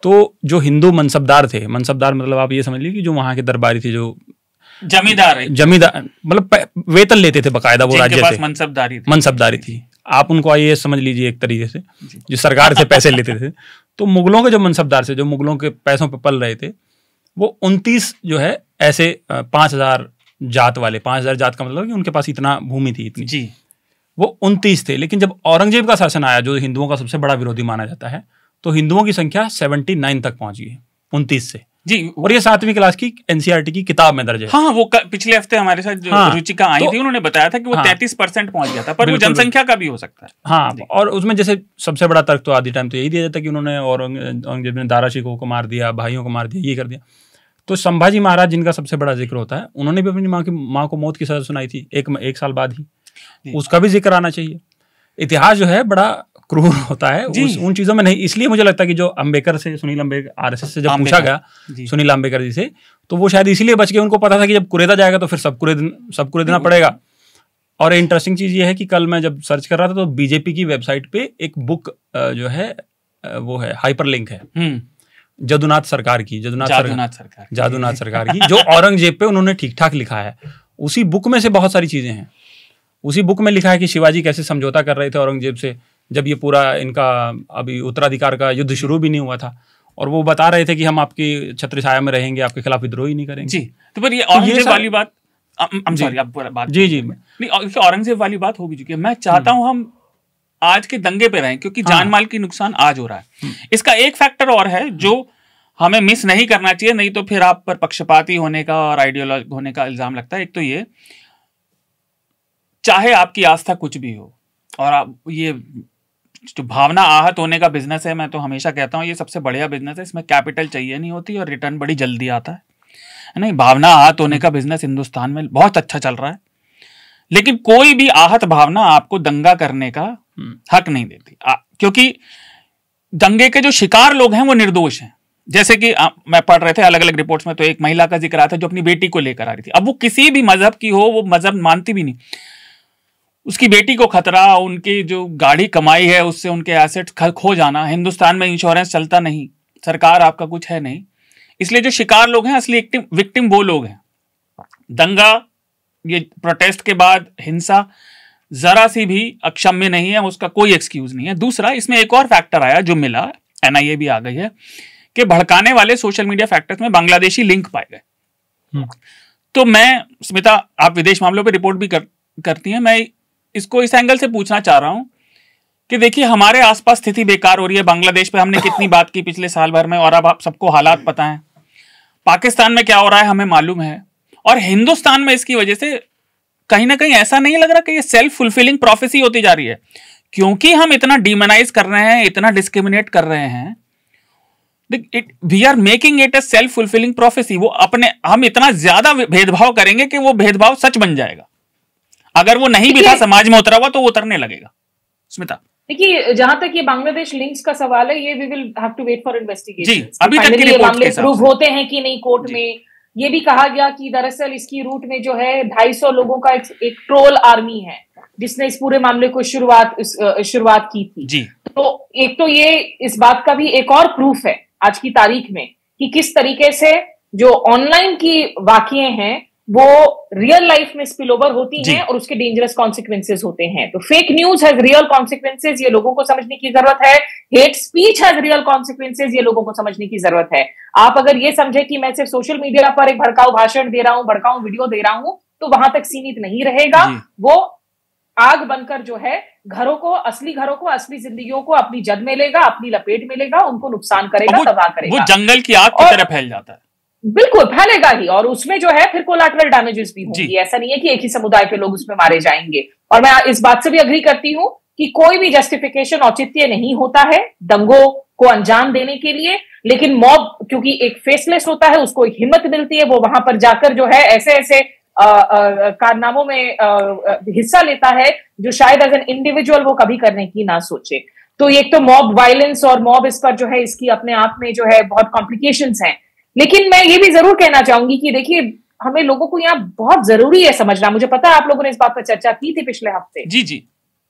तो जो हिंदू मनसबदार थे, मनसबदार मतलब आप ये समझ लीजिए कि जो वहाँ के दरबारी थे, जो जमींदार मतलब वेतन लेते थे बकायदा, वो राज्य से मनसबदारी थी। आप उनको आईएएस समझ लीजिए एक तरीके से, जो सरकार से पैसे लेते थे। तो मुगलों के जो मनसबदार थे, जो मुगलों के पैसों पे पल रहे थे, वो 29 जो है ऐसे 5000 जात वाले, 5000 जात का मतलब कि उनके पास इतना भूमि थी, इतनी जी, वो 29 थे। लेकिन जब औरंगजेब का शासन आया, जो हिंदुओं का सबसे बड़ा विरोधी माना जाता है, तो हिंदुओं की संख्या 79 तक पहुंच गई, 29 से जी। और ये 7वीं क्लास की एनसीईआरटी की किताब में दर्ज है। हाँ, वो पिछले हफ्ते हमारे साथ जो रुचिका आई थी, उन्होंने बताया था कि वो 33% पहुंच गया था, पर वो जनसंख्या का भी हो सकता है। हाँ, और उसमें जैसे सबसे बड़ा तर्क तो आदि टाइम तो यही दिया जाता है कि उन्होंने औरंगजेब ने दारा शिकोह को मार दिया, भाइयों को मार दिया, ये कर दिया। तो संभाजी महाराज, जिनका सबसे बड़ा जिक्र होता है, उन्होंने भी अपनी माँ को मौत की सजा सुनाई थी एक साल बाद ही, उसका भी जिक्र आना चाहिए। इतिहास जो है बड़ा क्रूर होता है उन चीजों में नहीं। इसलिए मुझे लगता है कि जो अम्बेडकर से, सुनील अम्बेडकर आरएसएस से जब पूछा गया, सुनील अम्बेडकर जी से, तो वो शायद इसीलिए बच गए। उनको पता था कि जब कुरेदा जाएगा तो फिर सब कुरेदना पड़ेगा। और इंटरेस्टिंग चीज ये है कि कल मैं जब सर्च कर रहा था तो बीजेपी की वेबसाइट पे एक बुक जो है वो है, हाइपरलिंक है, जादूनाथ सरकार की, जादूनाथ सरकार की, जो औरंगजेब पे उन्होंने ठीक ठाक लिखा है। उसी बुक में से बहुत सारी चीजें हैं। उसी बुक में लिखा है कि शिवाजी कैसे समझौता कर रहे थे औरंगजेब से, जब ये पूरा इनका अभी उत्तराधिकार का युद्ध शुरू भी नहीं हुआ था, और वो बता रहे थे कि हम आपकी छत्र छाया में रहेंगे, आपके खिलाफ विद्रोह ही नहीं करेंगे। जी, तो पर ये औरंगजेब वाली बात, सॉरी आप बात, जी नहीं, औरंगजेब वाली बात हो भी चुकी है। मैं चाहता हूं हम आज के दंगे पे रहें, क्योंकि जान माल की नुकसान आज हो रहा है। इसका एक फैक्टर और है जो हमें मिस नहीं करना चाहिए, नहीं तो फिर आप पर पक्षपाती होने का और आइडियोलॉजी होने का इल्जाम लगता है। एक तो ये, चाहे आपकी आस्था कुछ भी हो, और आप ये जो भावना आहत होने का बिजनेस है, मैं तो हमेशा कहता हूँ ये सबसे बढ़िया बिजनेस है। इसमें कैपिटल चाहिए नहीं होती और रिटर्न बड़ी जल्दी आता है नहीं। भावना आहत होने का बिजनेस हिंदुस्तान में बहुत अच्छा चल रहा है, लेकिन कोई भी आहत भावना आपको दंगा करने का हक नहीं देती, क्योंकि दंगे के जो शिकार लोग हैं वो निर्दोष हैं। जैसे कि मैं पढ़ रहे थे अलग अलग रिपोर्ट्स में, तो एक महिला का जिक्र आता है जो अपनी बेटी को लेकर आ रही थी। अब वो किसी भी मजहब की हो, वो मजहब मानती भी नहीं, उसकी बेटी को खतरा, उनकी जो गाड़ी कमाई है उससे उनके एसेट्स खो जाना। हिंदुस्तान में इंश्योरेंस चलता नहीं, सरकार आपका कुछ है नहीं, इसलिए जो शिकार लोग हैं, असली विक्टिम वो लोग हैं। दंगा, ये प्रोटेस्ट के बाद हिंसा जरा सी भी अक्षम्य नहीं है, उसका कोई एक्सक्यूज नहीं है। दूसरा, इसमें एक और फैक्टर आया जो मिला, एनआईए भी आ गई है, कि भड़काने वाले सोशल मीडिया फैक्टर्स में बांग्लादेशी लिंक पाए गए। तो मैं, स्मिता आप विदेश मामलों पे रिपोर्ट भी करती हैं, मैं इसको इस एंगल से पूछना चाह रहा हूं कि देखिए हमारे आसपास स्थिति बेकार हो रही है। बांग्लादेश पे हमने कितनी बात की पिछले साल भर में, और अब आप सबको हालात पता है। पाकिस्तान में क्या हो रहा है हमें मालूम है, और हिंदुस्तान में इसकी वजह से कहीं ना कहीं ऐसा नहीं लग रहा कि ये सेल्फ फुलफिलिंग प्रोफेसी होती जा रही है, क्योंकि हम इतना डिमोनाइज कर रहे हैं, इतना डिस्क्रिमिनेट कर रहे हैं। We are making it a self fulfilling prophecy. वो हम इतना ज्यादा भेदभाव करेंगे कि वो भेदभाव सच बन जाएगा। अगर वो नहीं भी था, समाज में उतरा हुआ, तो वो उतरने लगेगा। स्मिता, देखिए, जहां तक ये बांग्लादेश लिंक्स का सवाल है, ये we will have to wait for investigation. जी, अभी तक की रिपोर्ट के हिसाब से होते हैं कि नहीं कोर्ट में। ये भी कहा गया कि दरअसल इसकी रूट में जो है 250 लोगों का एक ट्रोल आर्मी है जिसने इस पूरे मामले को शुरुआत की थी। जी। तो एक तो ये इस बात का भी एक और प्रूफ है आज की तारीख में कि किस तरीके से जो ऑनलाइन की वाकये हैं वो रियल लाइफ में स्पिल ओवर होती हैं और उसके डेंजरस कॉन्सिक्वेंसेज होते हैं। तो fake news has real consequences, ये लोगों को समझने की जरूरत है। Hate speech has real consequences, ये लोगों को समझने की जरूरत है। आप अगर ये समझे कि मैं सिर्फ सोशल मीडिया पर एक भड़काऊ भाषण दे रहा हूं, भड़काऊ वीडियो दे रहा हूं, तो वहां तक सीमित नहीं रहेगा। वो आग बनकर जो है घरों को, असली जिंदगियों को अपनी जद में लेगा, अपनी लपेट में लेगा, उनको नुकसान करेगा, तबाह करेगा। वो जंगल की आग की तरह फैल जाता है। बिल्कुल फैलेगा ही, और उसमें जो है फिर कोलैटरल डैमेजेस भी होंगी। ऐसा नहीं है कि एक ही समुदाय के लोग उसमें मारे जाएंगे। और मैं इस बात से भी अग्री करती हूं कि कोई भी जस्टिफिकेशन औचित्य नहीं होता है दंगों को अंजाम देने के लिए, लेकिन मॉब क्योंकि एक फेसलेस होता है, उसको एक हिम्मत मिलती है, वो वहां पर जाकर जो है ऐसे ऐसे कारनामों में हिस्सा लेता है जो शायद एज एन इंडिविजुअल वो कभी करने की ना सोचे। तो एक तो मॉब वायलेंस और मॉब इस पर जो है इसकी अपने आप में जो है बहुत कॉम्प्लिकेशंस हैं। लेकिन मैं ये भी जरूर कहना चाहूंगी कि देखिए हमें लोगों को यहाँ बहुत जरूरी है समझना, मुझे पता है आप लोगों ने इस बात पर चर्चा की थी पिछले हफ्ते। जी।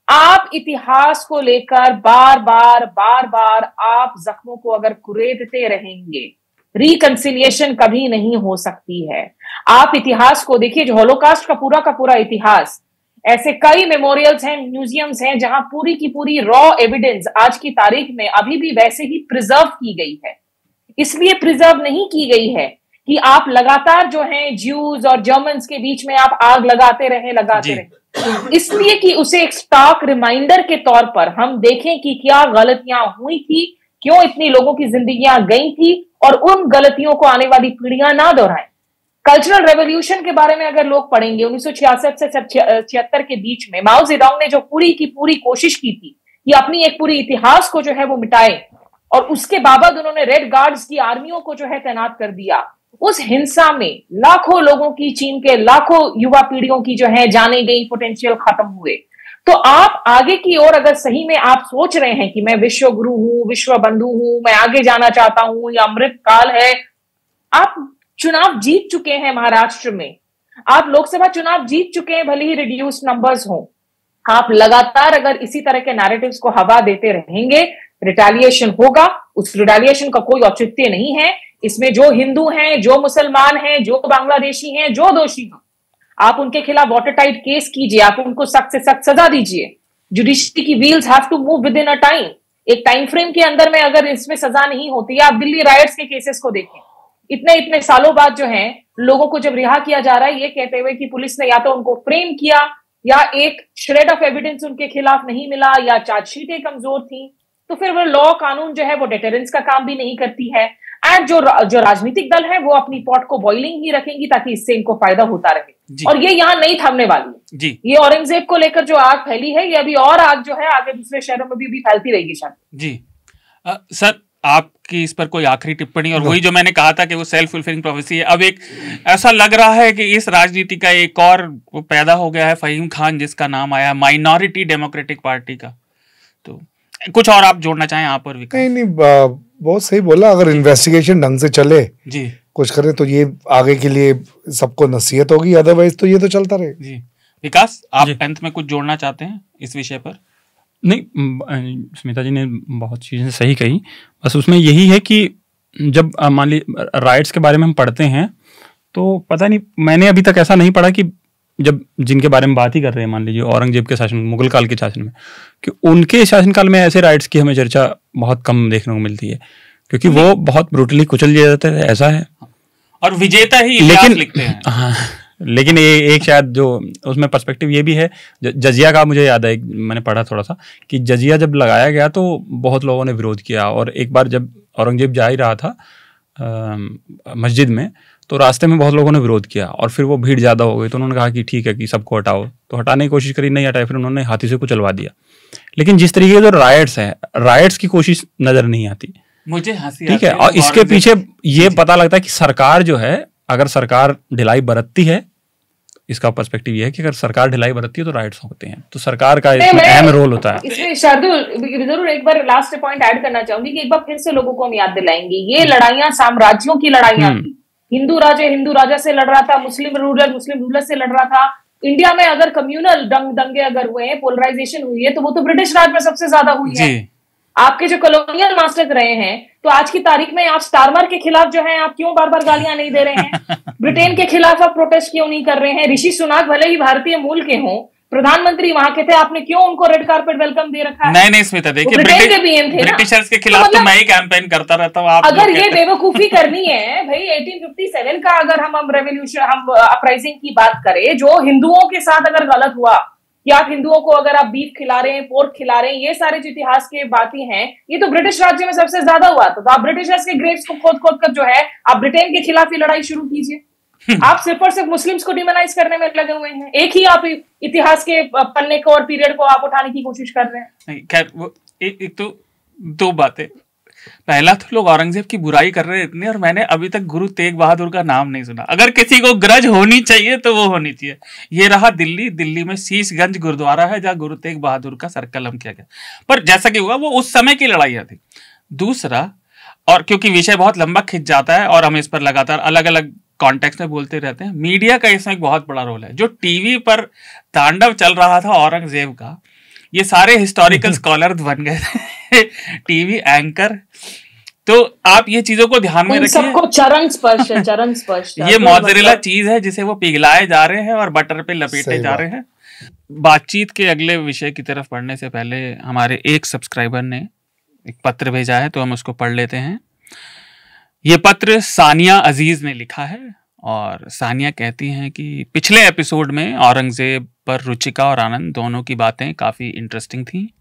आप इतिहास को लेकर बार बार आप जख्मों को अगर कुरेदते रहेंगे, रिकंसिलिएशन कभी नहीं हो सकती है। आप इतिहास को देखिए, जो होलोकास्ट का पूरा इतिहास, ऐसे कई मेमोरियल्स हैं, म्यूजियम्स हैं जहां पूरी की पूरी रॉ एविडेंस आज की तारीख में अभी भी वैसे ही प्रिजर्व की गई है। इसलिए प्रिजर्व नहीं की गई है कि आप लगातार जो है ज्यूज और जर्मन्स के बीच में आप आग लगाते रहे इसलिए कि उसे एक स्टार्क रिमाइंडर के तौर पर हम देखें कि क्या गलतियां हुई थी, क्यों इतनी लोगों की जिंदगियां गई थी, और उन गलतियों को आने वाली पीढ़ियां ना दोहराएं। कल्चरल रेवोल्यूशन के बारे में अगर लोग पढ़ेंगे 1966 से 76 के बीच में माओ जेडोंग ने जो पूरी की पूरी कोशिश की थी कि अपनी एक पूरी इतिहास को जो है वो मिटाए, और उसके बावजूद उन्होंने रेड गार्ड्स की आर्मियों को जो है तैनात कर दिया। उस हिंसा में लाखों लोगों की, चीन के लाखों युवा पीढ़ियों की जो है जाने गई, पोटेंशियल खत्म हुए। तो आप आगे की ओर अगर सही में आप सोच रहे हैं कि मैं विश्व गुरु हूं, विश्व बंधु हूं, मैं आगे जाना चाहता हूं, या अमृत काल है, आप चुनाव जीत चुके हैं महाराष्ट्र में, आप लोकसभा चुनाव जीत चुके हैं, भले ही रिड्यूस नंबर्स हो। आप लगातार अगर इसी तरह के नैरेटिव्स को हवा देते रहेंगे, रिटेलिएशन होगा। उस रिटेलिएशन का कोई औचित्य नहीं है। इसमें जो हिंदू हैं, जो मुसलमान हैं, जो बांग्लादेशी हैं, जो दोषी हैं, आप उनके खिलाफ वाटर टाइट केस कीजिए, आप उनको सख्त से सख्त सजा दीजिए। जुडिशरी की wheels have to move within a time. एक टाइम फ्रेम के अंदर में अगर इसमें सजा नहीं होती, आप दिल्ली राइट्स के केसेस को देखें, इतने सालों बाद जो है लोगों को जब रिहा किया जा रहा है ये कहते हुए कि पुलिस ने या तो उनको फ्रेम किया, या एक श्रेड ऑफ एविडेंस उनके खिलाफ नहीं मिला, या चार्जशीटें कमजोर थी, तो फिर वो लॉ कानून जो है वो डेटरेंस का काम भी नहीं करती है। एंड जो राजनीतिक दल है वो अपनी पॉट को बॉइलिंग ही रखेंगी ताकि इससे इनको फायदा होता रहे, और ये यहाँ नहीं थमने वाली है जी। ये औरंगजेब को लेकर जो आग फैली है, ये अभी और आग जो है आगे दूसरे शहरों में भी फैलती रहेगी शायद। जी सर, आपकी इस पर कोई आखिरी टिप्पणी? और वही जो मैंने कहा था कि वो सेल्फ फुलफिलिंग प्रोफेसी है, अब एक ऐसा लग रहा है कि इस राजनीति का एक और वो पैदा हो गया है, फहीम खान जिसका नाम आया, माइनॉरिटी डेमोक्रेटिक पार्टी का। तो कुछ और आप जोड़ना चाहें यहाँ पर? नहीं, बहुत सही बोला। अगर इन्वेस्टिगेशन ढंग से चले जी, कुछ करें तो ये आगे के लिए सबको नसीहत होगी, अदरवाइज तो ये तो चलता रहे। जी विकास, आप अंत में कुछ जोड़ना चाहते हैं इस विषय पर? नहीं, स्मिता जी ने बहुत चीज़ें सही कही, बस उसमें यही है कि जब मान ली राइट्स के बारे में हम पढ़ते हैं तो पता नहीं, मैंने अभी तक ऐसा नहीं पढ़ा कि जब जिनके बारे में बात ही कर रहे हैं, मान लीजिए औरंगजेब के शासन, मुगल काल के शासन में, कि उनके शासनकाल में ऐसे राइट्स की हमें चर्चा बहुत कम देखने को मिलती है, क्योंकि वो बहुत ब्रूटली कुचल दिया जाता है, ऐसा है। और विजेता ही इतिहास लिखते हैं। हाँ, लेकिन एक शायद जो उसमें पर्सपेक्टिव ये भी है, जजिया का मुझे याद है, मैंने पढ़ा थोड़ा सा, कि जजिया जब लगाया गया तो बहुत लोगों ने विरोध किया, और एक बार जब औरंगजेब जा ही रहा था मस्जिद में, तो रास्ते में बहुत लोगों ने विरोध किया, और फिर वो भीड़ ज़्यादा हो गई, तो उन्होंने कहा कि ठीक है कि सबको हटाओ, तो हटाने की कोशिश करी, नहीं हटाए, फिर उन्होंने हाथी से कुचलवा दिया। लेकिन जिस तरीके के जो राइट्स हैं, राइट्स की कोशिश नज़र नहीं आती मुझे, हंसी ठीक है। और इसके पीछे ये पता लगता है कि सरकार जो है, अगर सरकार ढिलाई बरतती है, इसका पर्सपेक्टिव ये है कि अगर सरकार ढिलाई बरतती है तो राइट्स होते हैं, तो सरकार का इसमें अहम रोल होता है। इसमें शार्दुल जरूर एक बार लास्ट पॉइंट ऐड करना चाहूंगी कि एक बार फिर से लोगों को हम याद दिलाएंगे, ये लड़ाइयां साम्राज्यों की लड़ाइयां थी। हिंदू राजा से लड़ रहा था, मुस्लिम रूलर से लड़ रहा था। इंडिया में अगर कम्युनल दंगे अगर हुए हैं, पोलराइजेशन हुई है, तो वो तो ब्रिटिश राज में सबसे ज्यादा हुई है। आपके जो कॉलोनियल मास्टर रहे हैं, तो आज की तारीख में आप स्टारमर के खिलाफ जो है आप क्यों बार बार गालियां नहीं दे रहे हैं? ब्रिटेन के खिलाफ आप प्रोटेस्ट क्यों नहीं कर रहे हैं? ऋषि सुनाक भले ही भारतीय मूल के हों, प्रधानमंत्री वहां के थे, आपने क्यों उनको रेड कार्पेट वेलकम दे रखा है? नहीं स्मिता, देखिए ब्रिटिशर्स के खिलाफ तो मैं ही कैंपेन करता रहता हूँ। अगर ये बेवकूफी करनी है भाई, 1857 का अगर हम रेवोल्यूशन, हम अपराइजिंग की बात करें, जो हिंदुओं के साथ अगर गलत हुआ, कि आप हिंदुओं को अगर आप बीफ खिला रहे हैं, पोर्क खिला रहे हैं, ये सारे जो इतिहास के बातें हैं, ये तो ब्रिटिश राज्य में सबसे ज्यादा हुआ। तो आप ब्रिटिशर्स के ग्रेव्स को खोद खोद कर जो है आप ब्रिटेन के खिलाफ ही लड़ाई शुरू कीजिए। आप सिर्फ और सिर्फ मुस्लिम्स को डिमोनाइज करने में लगे हुए हैं। एक ही आप इतिहास के पन्ने को और पीरियड को आप उठाने की कोशिश कर रहे हैं। खैर, वो एक तो दो बातें। पहला तो लोग औरंगजेब की बुराई कर रहे हैं इतनी, और मैंने अभी तक गुरु तेग बहादुर का नाम नहीं सुना। अगर किसी को ग्रज होनी चाहिए तो वो होनी चाहिए। ये रहा दिल्ली में शीशगंज गुरुद्वारा है जहाँ गुरु तेग बहादुर का सरकलम किया गया, पर जैसा कि हुआ वो उस समय की लड़ाइयाँ थी। दूसरा, और क्योंकि विषय बहुत लंबा खिंच जाता है और हम इस पर लगातार अलग अलग कॉन्टेक्स्ट में बोलते रहते हैं, मीडिया का इसमें एक बहुत बड़ा रोल है। जो टीवी पर तांडव चल रहा था औरंगजेब का, ये सारे हिस्टोरिकल स्कॉलर बन गए थे टीवी एंकर। तो आप ये चीजों को ध्यान में रखिए, सबको चरण स्पर्श ये मोज़रेला चीज है जिसे वो पिघलाए जा रहे हैं और बटर पे लपेटे जा रहे हैं। बातचीत के अगले विषय की तरफ बढ़ने से पहले हमारे एक सब्सक्राइबर ने एक पत्र भेजा है, तो हम उसको पढ़ लेते हैं। ये पत्र सानिया अजीज ने लिखा है और सानिया कहती हैं कि पिछले एपिसोड में औरंगजेब पर रुचिका और आनंद दोनों की बातें काफ़ी इंटरेस्टिंग थी,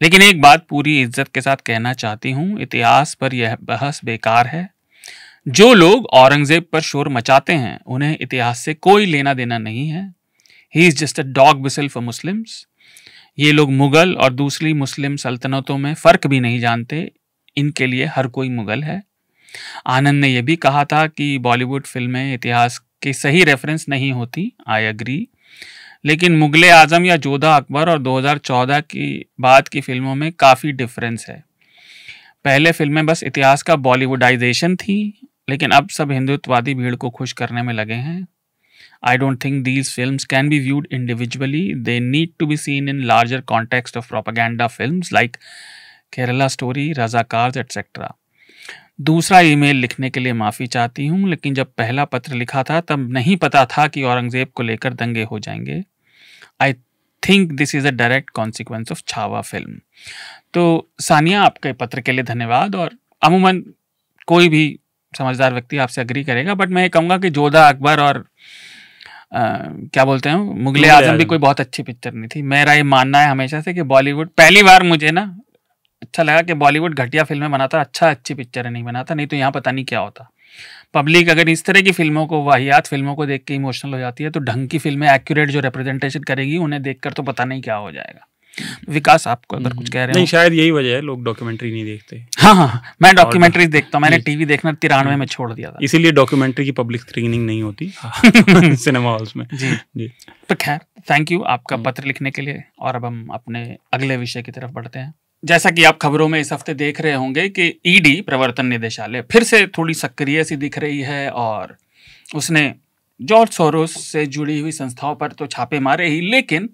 लेकिन एक बात पूरी इज्जत के साथ कहना चाहती हूँ, इतिहास पर यह बहस बेकार है। जो लोग औरंगजेब पर शोर मचाते हैं उन्हें इतिहास से कोई लेना देना नहीं है। He is just a dog whistle for Muslims. ये लोग मुगल और दूसरी मुस्लिम सल्तनतों में फ़र्क भी नहीं जानते, इनके लिए हर कोई मुगल है। आनंद ने यह भी कहा था कि बॉलीवुड फिल्में इतिहास के सही रेफरेंस नहीं होती, आई एग्री, लेकिन मुगले आजम या जोधा अकबर और 2014 की बाद की फिल्मों में काफ़ी डिफरेंस है। पहले फिल्में बस इतिहास का बॉलीवुडाइजेशन थी, लेकिन अब सब हिंदुत्ववादी भीड़ को खुश करने में लगे हैं। I don't think these films can be viewed individually. They need to be seen in larger context of propaganda films like Kerala Story, Razakars, etc. दूसरा ईमेल लिखने के लिए माफ़ी चाहती हूँ, लेकिन जब पहला पत्र लिखा था तब नहीं पता था कि औरंगज़ेब को लेकर दंगे हो जाएंगे। I think this is a direct consequence of Chhaava film. तो सानिया, आपके पत्र के लिए धन्यवाद। और अमूमन कोई भी समझदार व्यक्ति आपसे अग्री करेगा, बट मैं ये कहूँगा कि जोधा अकबर और क्या बोलते हैं मुगले आजम भी कोई बहुत अच्छी पिक्चर नहीं थी। मेरा ये मानना है हमेशा से कि बॉलीवुड, पहली बार मुझे ना अच्छा लगा कि बॉलीवुड घटिया फिल्में बनाता, अच्छी पिक्चर नहीं बनाता, नहीं तो यहाँ पता नहीं क्या होता। पब्लिक अगर इस तरह की फिल्मों को, वाहियात फिल्मों को देख के इमोशनल हो जाती है, तो ढंग की फिल्में एक्यूरेट जो रिप्रेजेंटेशन करेगी उन्हें देखकर तो पता नहीं क्या हो जाएगा। विकास, आपको अगर कुछ कह रहे हैं? नहीं, शायद यही वजह है लोग डॉक्यूमेंटरी नहीं देखते। हाँ, मैं डॉक्यूमेंट्रीज देखता हूँ। मैंने टीवी देखना 93 में छोड़ दिया था, इसीलिए डॉक्यूमेंट्री की पब्लिक स्क्रीनिंग नहीं होती सिनेमा हॉल्स में। जी। तो खैर, थैंक यू आपका पत्र लिखने के लिए। और अब हम अपने अगले विषय की तरफ बढ़ते हैं। जैसा कि आप खबरों में इस हफ्ते देख रहे होंगे कि ईडी, प्रवर्तन निदेशालय, फिर से थोड़ी सक्रिय सी दिख रही है और उसने जॉर्ज सोरोस से जुड़ी हुई संस्थाओं पर तो छापे मारे ही, लेकिन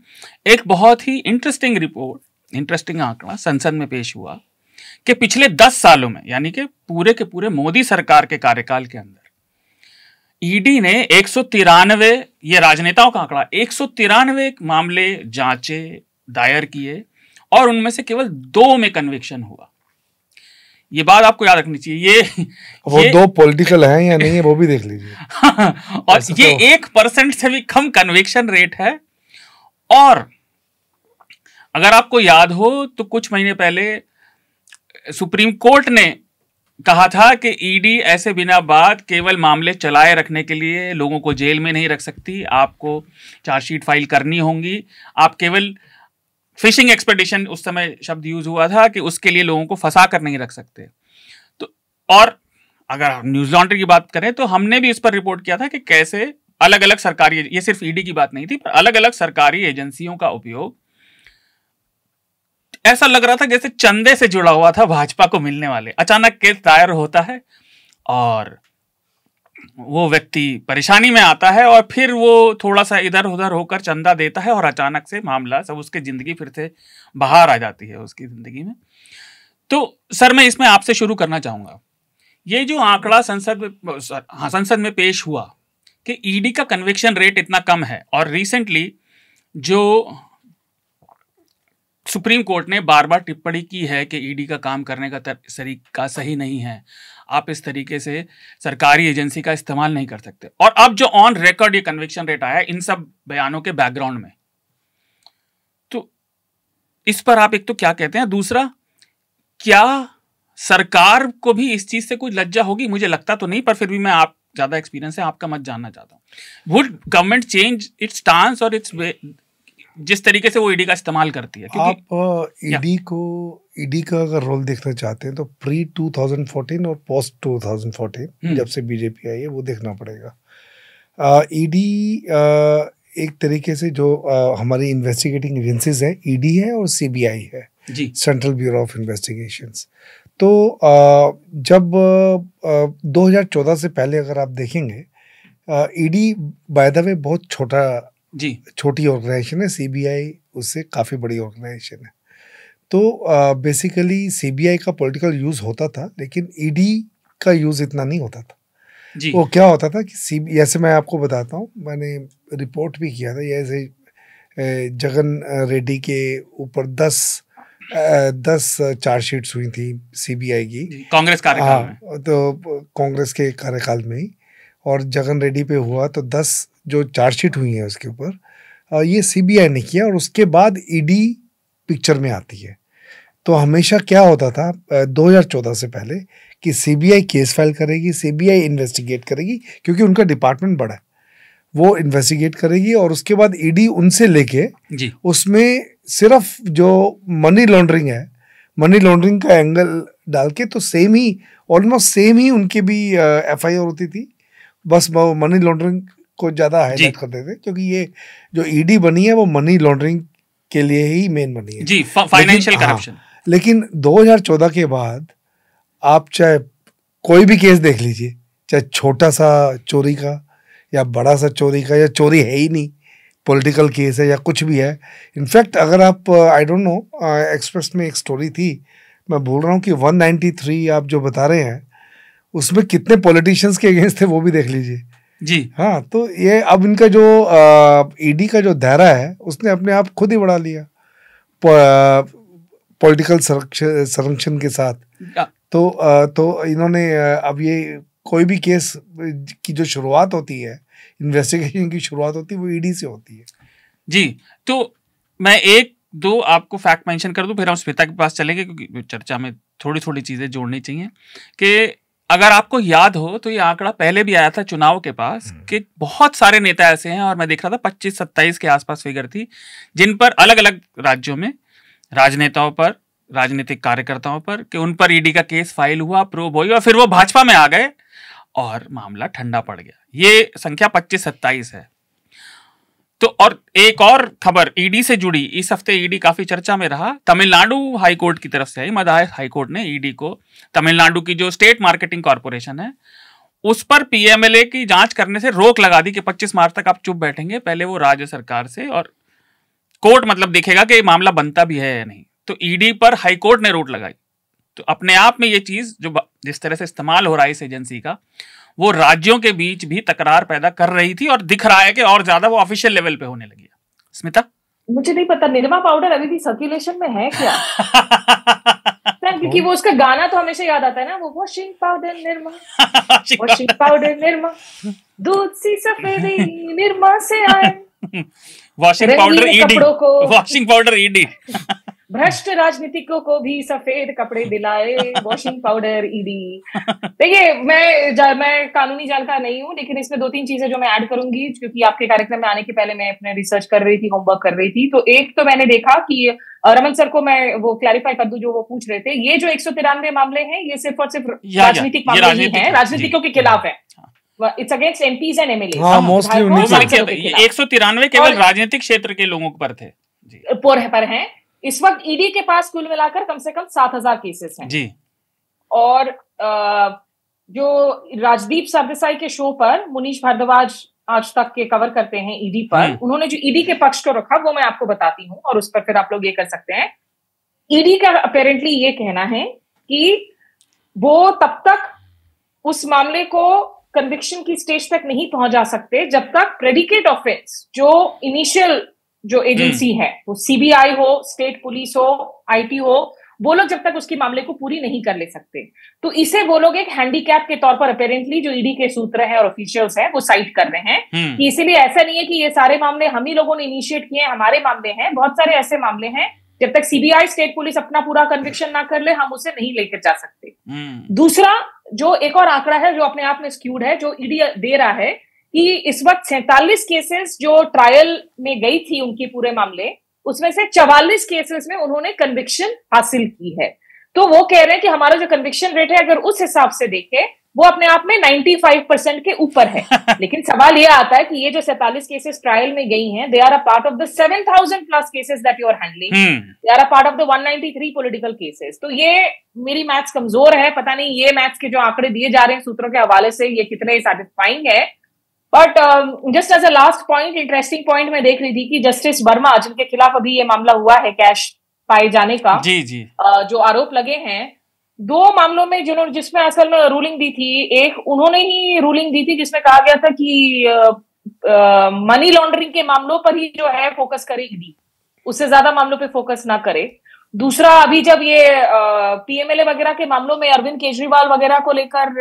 एक बहुत ही इंटरेस्टिंग आंकड़ा संसद में पेश हुआ कि पिछले 10 सालों में, यानी कि पूरे के पूरे मोदी सरकार के कार्यकाल के अंदर ईडी ने 193, ये राजनेताओं का आंकड़ा, 193 मामले जांचे, दायर किए और उनमें से केवल 2 में कन्विक्शन हुआ। ये बात आपको याद रखनी चाहिए। वो 2 पॉलिटिकल हैं या नहीं है वो भी देख लीजिए। और ये 1% से भी कम कन्विक्शन रेट है। और अगर आपको याद हो तो कुछ महीने पहले सुप्रीम कोर्ट ने कहा था कि ईडी ऐसे बिना बात केवल मामले चलाए रखने के लिए लोगों को जेल में नहीं रख सकती, आपको चार्जशीट फाइल करनी होंगी, आप केवल फिशिंग एक्सपेडिशन, उस समय शब्द यूज हुआ था कि उसके लिए लोगों को फंसा कर नहीं रख सकते। तो और अगर हम न्यूज लॉन्ड्री की बात करें तो हमने भी इस पर रिपोर्ट किया था कि कैसे अलग अलग सरकारी, ये सिर्फ ईडी की बात नहीं थी, पर अलग अलग सरकारी एजेंसियों का उपयोग ऐसा लग रहा था जैसे चंदे से जुड़ा हुआ था भाजपा को मिलने वाले। अचानक केस दायर होता है और वो व्यक्ति परेशानी में आता है और फिर वो थोड़ा सा इधर उधर होकर चंदा देता है और अचानक से मामला सब, उसकी जिंदगी फिर से बाहर आ जाती है उसकी जिंदगी में। तो सर, मैं इसमें आपसे शुरू करना चाहूंगा, ये जो आंकड़ा संसद में पेश हुआ कि ईडी का कन्विक्शन रेट इतना कम है, और रिसेंटली जो सुप्रीम कोर्ट ने बार बार टिप्पणी की है कि ईडी का काम करने का तरीका सही नहीं है, आप इस तरीके से सरकारी एजेंसी का इस्तेमाल नहीं कर सकते, और अब जो ऑन रिकॉर्ड ये कन्विक्शन रेट आया इन सब बयानों के बैकग्राउंड में, तो इस पर आप एक तो क्या कहते हैं? दूसरा, क्या सरकार को भी इस चीज से कोई लज्जा होगी? मुझे लगता तो नहीं, पर फिर भी मैं, आप ज्यादा एक्सपीरियंस है, आपका मत जानना चाहता हूं। Would government change it's stance और इट्स जिस तरीके से वो ईडी का इस्तेमाल करती है? आप ईडी का अगर रोल देखना चाहते हैं तो प्री 2014 और पोस्ट 2014 जब से बीजेपी आई है वो देखना पड़ेगा। ईडी एक तरीके से जो हमारी इन्वेस्टिगेटिंग एजेंसीज है, ईडी है और सीबीआई है, सेंट्रल ब्यूरो ऑफ इन्वेस्टिगेशंस। तो जब 2014 से पहले अगर आप देखेंगे, ईडी बाय द वे बहुत छोटी ऑर्गेनाइजेशन है, सीबीआई उससे काफ़ी बड़ी ऑर्गेनाइजेशन है। तो बेसिकली सीबीआई का पॉलिटिकल यूज़ होता था, लेकिन ईडी का यूज़ इतना नहीं होता था। वो क्या होता था कि जैसे मैं आपको बताता हूँ, मैंने रिपोर्ट भी किया था, जैसे जगन रेड्डी के ऊपर 10 10 चार्जशीट्स हुई थी सीबीआई की कांग्रेस कार्यकाल में। हाँ, तो कांग्रेस के कार्यकाल में ही, और जगन रेड्डी पे हुआ तो 10 जो चार्जशीट हुई है उसके ऊपर ये सीबीआई ने किया, और उसके बाद ईडी पिक्चर में आती है। तो हमेशा क्या होता था 2014 से पहले कि सीबीआई केस फाइल करेगी, सीबीआई इन्वेस्टिगेट करेगी, क्योंकि उनका डिपार्टमेंट बड़ा है, वो इन्वेस्टिगेट करेगी, और उसके बाद ईडी उनसे लेके जी उसमें सिर्फ जो मनी लॉन्ड्रिंग है, मनी लॉन्ड्रिंग का एंगल डाल के, तो सेम ही, ऑलमोस्ट सेम ही उनकी भी एफआईआर होती थी, बस वो मनी लॉन्ड्रिंग को ज़्यादा हाईलाइट करते थे, क्योंकि ये जो ईडी बनी है वो मनी लॉन्ड्रिंग के लिए ही मेन बनी है जी, फाइनेंशियल करप्शन। लेकिन 2014 के बाद आप चाहे कोई भी केस देख लीजिए, चाहे छोटा सा चोरी का या बड़ा सा चोरी का, या चोरी है ही नहीं, पॉलिटिकल केस है या कुछ भी है। इनफैक्ट अगर आप आई डोंट नो, एक्सप्रेस में एक स्टोरी थी, मैं बोल रहा हूँ कि 193 आप जो बता रहे हैं उसमें कितने पॉलिटिशियंस के अगेंस्ट थे वो भी देख लीजिए जी। हाँ, तो ये अब इनका जो ईडी का जो दायरा है उसने अपने आप खुद ही बढ़ा लिया पॉलिटिकल संरक्षण के साथ। तो इन्होंने अब ये कोई भी केस की जो शुरुआत होती है, इन्वेस्टिगेशन की शुरुआत होती है, वो ईडी से होती है जी। तो मैं एक दो आपको फैक्ट मेंशन कर दूं, फिर हम स्मिता के पास चलेंगे, क्योंकि चर्चा में थोड़ी थोड़ी चीजें जोड़नी चाहिए। कि अगर आपको याद हो तो ये आंकड़ा पहले भी आया था चुनाव के पास, कि बहुत सारे नेता ऐसे हैं, और मैं देख रहा था 25-27 के आसपास फिगर थी, जिन पर अलग अलग राज्यों में राजनेताओं पर, राजनीतिक कार्यकर्ताओं पर, कि उन पर ईडी का केस फाइल हुआ, प्रोब हुई, और फिर वो भाजपा में आ गए और मामला ठंडा पड़ गया। ये संख्या 25-27 है। तो और एक और खबर ईडी से जुड़ी, इस हफ्ते ईडी काफी चर्चा में रहा। तमिलनाडु हाईकोर्ट की तरफ से आई, मद्रास हाईकोर्ट ने ईडी को तमिलनाडु की जो स्टेट मार्केटिंग कॉर्पोरेशन है उस पर पीएमएलए की जांच करने से रोक लगा दी कि 25 मार्च तक आप चुप बैठेंगे, पहले वो राज्य सरकार से और कोर्ट मतलब देखेगा कि मामला बनता भी है या नहीं। तो ईडी पर हाईकोर्ट ने रोक लगाई। तो अपने आप में ये चीज जो जिस तरह से इस्तेमाल हो रहा है इस एजेंसी का, वो राज्यों के बीच भी तकरार पैदा कर रही थी, और दिख रहा है कि और ज्यादा वो ऑफिशियल लेवल पे होने लगी है। स्मिता, मुझे नहीं पता निरमा पाउडर अभी भी सर्कुलेशन में है क्या? क्योंकि वो उसका गाना तो हमेशा याद आता है ना, वो washing powder Nirma, washing powder Nirma, दूध सी सफेदी निरमा से आए, washing powder ED, washing powder ED, भ्रष्ट राजनीतिकों को भी सफेद कपड़े दिलाए वॉशिंग पाउडर ईडी। देखिए, मैं कानूनी जानकार नहीं हूँ, लेकिन इसमें 2-3 चीजें जो मैं ऐड करूंगी, क्योंकि आपके कार्यक्रम में आने के पहले मैं अपने रिसर्च कर रही थी, होमवर्क कर रही थी। तो एक तो मैंने देखा कि रमन सर को मैं वो क्लैरिफाई कर दूं जो वो पूछ रहे थे। ये जो 193 मामले हैं, ये सिर्फ और सिर्फ राजनीतिक मामले ही हैं, राजनीतिकों के खिलाफ है। It's against MPs and MLA. हाँ, मोस्टली 193 केवल राजनीतिक क्षेत्र के लोगों पर थे जी, पर हैं। इस वक्त ईडी के पास कुल मिलाकर कम से कम 7,000 केसेस हैं जी। और जो राजदीप सरदेसाई के शो पर मुनीश भारद्वाज आज तक के कवर करते हैं ईडी पर, उन्होंने जो ईडी के पक्ष को रखा वो मैं आपको बताती हूँ, और उस पर फिर आप लोग ये कर सकते हैं। ईडी का अपेरेंटली ये कहना है कि वो तब तक उस मामले को कन्विक्शन की स्टेज तक नहीं पहुंच जा सकते जब तक प्रेडिकेट ऑफेंस, जो इनिशियल जो एजेंसी है, वो सीबीआई हो, स्टेट पुलिस हो, आईटी हो, वो लोग जब तक उसकी मामले को पूरी नहीं कर ले सकते। तो इसे वो लोग एक हैंडीकैप के तौर पर अपेरेंटली जो ईडी के सूत्र हैं और ऑफिशियल्स हैं वो साइट कर रहे हैं कि इसीलिए ऐसा नहीं है कि ये सारे मामले हम ही लोगों ने इनिशिएट किए हैं, हमारे मामले हैं। बहुत सारे ऐसे मामले हैं जब तक सीबीआई, स्टेट पुलिस अपना पूरा कन्विक्शन ना कर ले, हम उसे नहीं लेकर जा सकते। दूसरा जो एक और आंकड़ा है जो अपने आप में स्क्यूड है, जो ईडी दे रहा है कि इस वक्त 47 केसेस जो ट्रायल में गई थी उनके पूरे मामले, उसमें से 44 केसेस में उन्होंने कन्विक्शन हासिल की है। तो वो कह रहे हैं कि हमारा जो कन्विक्शन रेट है, अगर उस हिसाब से देखें, वो अपने आप में 95% के ऊपर है। लेकिन सवाल यह आता है कि ये जो 47 केसेस ट्रायल में गई हैं, they are a part of the 7,000 plus cases that you are handling, they are a part of the 193 political cases. तो ये मेरी मैथ्स कमजोर है, पता नहीं ये मैथ्स के जो आंकड़े दिए जा रहे हैं सूत्रों के हवाले से ये कितने सेटिस्फाइंग है। But just as a last point, interesting point मैं देख रही थी कि जस्टिस वर्मा, जिनके खिलाफ अभी ये मामला हुआ है कैश पाए जाने का, जी जी, जो आरोप लगे हैं 2 मामलों में जिसमें असल में रूलिंग दी थी, एक उन्होंने ही रूलिंग दी थी जिसमें कहा गया था कि मनी लॉन्ड्रिंग के मामलों पर ही जो है फोकस करे ईडी, उससे ज्यादा मामलों पे फोकस ना करे। दूसरा, अभी जब ये पीएमएलए वगैरह के मामलों में अरविंद केजरीवाल वगैरह को लेकर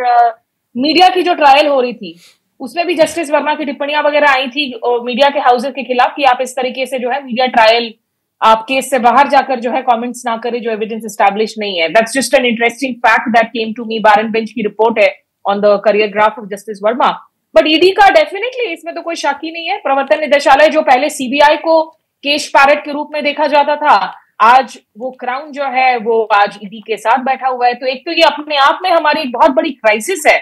मीडिया की जो ट्रायल हो रही थी, उसमें भी जस्टिस वर्मा की टिप्पणियां वगैरह आई थी मीडिया के हाउसेस के खिलाफ कि आप इस तरीके से जो है मीडिया ट्रायल, आप केस से बाहर जाकर जो है कमेंट्स ना करें जो एविडेंस एस्टैब्लिश नहीं है। That's just an interesting fact that came to me. बारन बेंच की रिपोर्ट है on the career graph of justice Verma. But ED का डेफिनेटली इसमें तो कोई शक ही नहीं है। प्रवर्तन निदेशालय जो पहले सीबीआई को केश पैरेट के रूप में देखा जाता था, आज वो क्राउन जो है वो आज ईडी के साथ बैठा हुआ है। तो एक तो ये अपने आप में हमारी एक बहुत बड़ी क्राइसिस है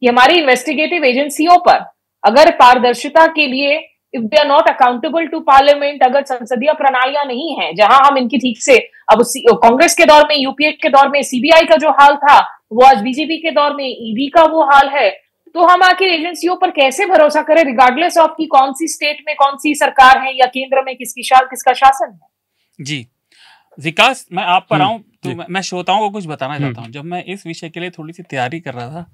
कि हमारी इन्वेस्टिगेटिव एजेंसियों पर अगर पारदर्शिता के लिए if they are not accountable to parliament, अगर संसदीय प्रणालियां नहीं है जहां हम इनकी ठीक से, अब कांग्रेस के दौर में, यूपीए के दौर में सीबीआई का जो हाल था वो आज बीजेपी के दौर में ईडी का वो हाल है, तो हम आखिर एजेंसियों पर कैसे भरोसा करें रिगार्डलेस ऑफ की कौन सी स्टेट में कौन सी सरकार है या केंद्र में किसका शासन है। जी विकास, मैं आप पर आऊं तो मैं श्रोताओं को कुछ बताना चाहता हूं। जब मैं इस विषय के लिए थोड़ी सी तैयारी कर रहा था,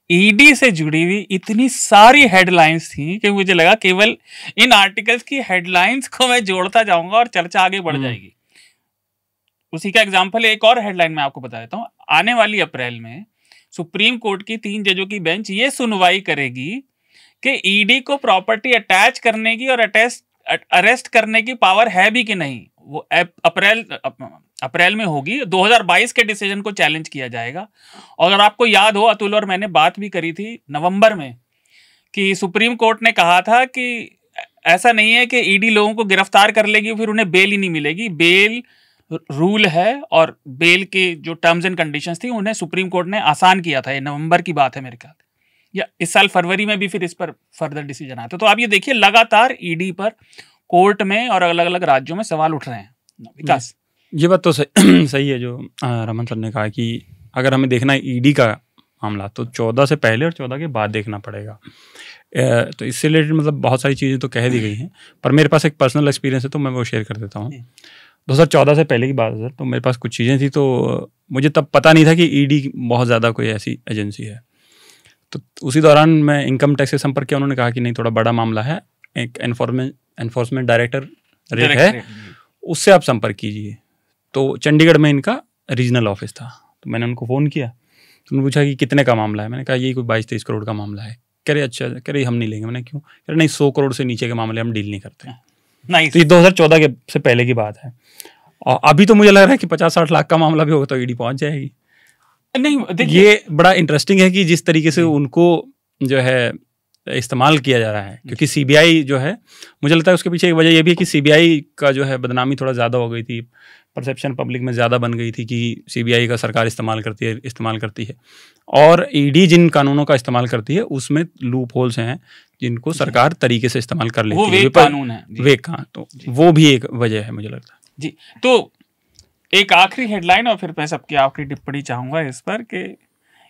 ईडी से जुड़ी हुई इतनी सारी हेडलाइंस थी कि मुझे लगा केवल इन आर्टिकल्स की हेडलाइंस को मैं जोड़ता जाऊंगा और चर्चा आगे बढ़ जाएगी। उसी का एग्जाम्पल एक और हेडलाइन मैं आपको बता देता हूँ। आने वाली अप्रैल में सुप्रीम कोर्ट की 3 जजों की बेंच ये सुनवाई करेगी कि ईडी को प्रॉपर्टी अटैच करने की और अरेस्ट करने की पावर है भी कि नहीं। वो अप्रैल में होगी। 2022 के डिसीजन को चैलेंज किया जाएगा। और अगर आपको याद हो, अतुल और मैंने बात भी करी थी नवंबर में कि सुप्रीम कोर्ट ने कहा था कि ऐसा नहीं है कि ईडी लोगों को गिरफ्तार कर लेगी फिर उन्हें बेल ही नहीं मिलेगी। बेल रूल है और बेल के जो टर्म्स एंड कंडीशंस थी उन्हें सुप्रीम कोर्ट ने आसान किया था। ये नवंबर की बात है मेरे ख्याल, या इस साल फरवरी में भी फिर इस पर फर्दर डिसीजन आया था। तो आप ये देखिए, लगातार ईडी पर कोर्ट में और अलग अलग राज्यों में सवाल उठ रहे हैं। विकास, ये बात तो सही है जो रमन सर ने कहा कि अगर हमें देखना है ईडी का मामला तो 14 से पहले और 14 के बाद देखना पड़ेगा। तो इससे रिलेटेड मतलब बहुत सारी चीज़ें तो कह दी गई हैं, पर मेरे पास एक पर्सनल एक्सपीरियंस है तो मैं वो शेयर कर देता हूँ। 2014 से पहले की बात है सर, तो मेरे पास कुछ चीज़ें थी तो मुझे तब पता नहीं था कि ईडी बहुत ज़्यादा कोई ऐसी एजेंसी है। तो उसी दौरान मैं इनकम टैक्स से संपर्क किया। उन्होंने कहा कि नहीं, थोड़ा बड़ा मामला है, एक एनफोर्समेंट डायरेक्टर है, उससे आप संपर्क कीजिए। तो चंडीगढ़ में इनका रीजनल ऑफिस था। तो मैंने उनको फ़ोन किया तो उन्होंने पूछा कि कितने का मामला है। मैंने कहा यही कोई 22-23 करोड़ का मामला है। कह रहे अच्छा, कह रहे हम नहीं लेंगे। मैंने क्यों? कह रहे नहीं, 100 करोड़ से नीचे के मामले हम डील नहीं करते हैं। नहीं, तो ये 2014 के से पहले की बात है। और अभी तो मुझे लग रहा है कि 50-60 लाख का मामला भी होगा तो ईडी पहुंच जाएगी। नहीं, ये बड़ा इंटरेस्टिंग है कि जिस तरीके से उनको जो है इस्तेमाल किया जा रहा है, क्योंकि सीबीआई जो है, मुझे लगता है उसके पीछे एक वजह ये भी है कि सीबीआई का जो है बदनामी थोड़ा ज़्यादा हो गई थी, परसेप्शन पब्लिक में ज़्यादा बन गई थी कि सीबीआई का सरकार इस्तेमाल करती है। और ईडी जिन कानूनों का इस्तेमाल करती है उसमें लूप होल्स हैं जिनको सरकार तरीके से इस्तेमाल कर लेती है। वो वेग कानून है, वेग कहाँ, तो वो भी एक वजह है मुझे लगता है। जी, तो एक आखिरी हेडलाइन और फिर मैं सबकी आखिरी टिप्पणी चाहूंगा इस पर कि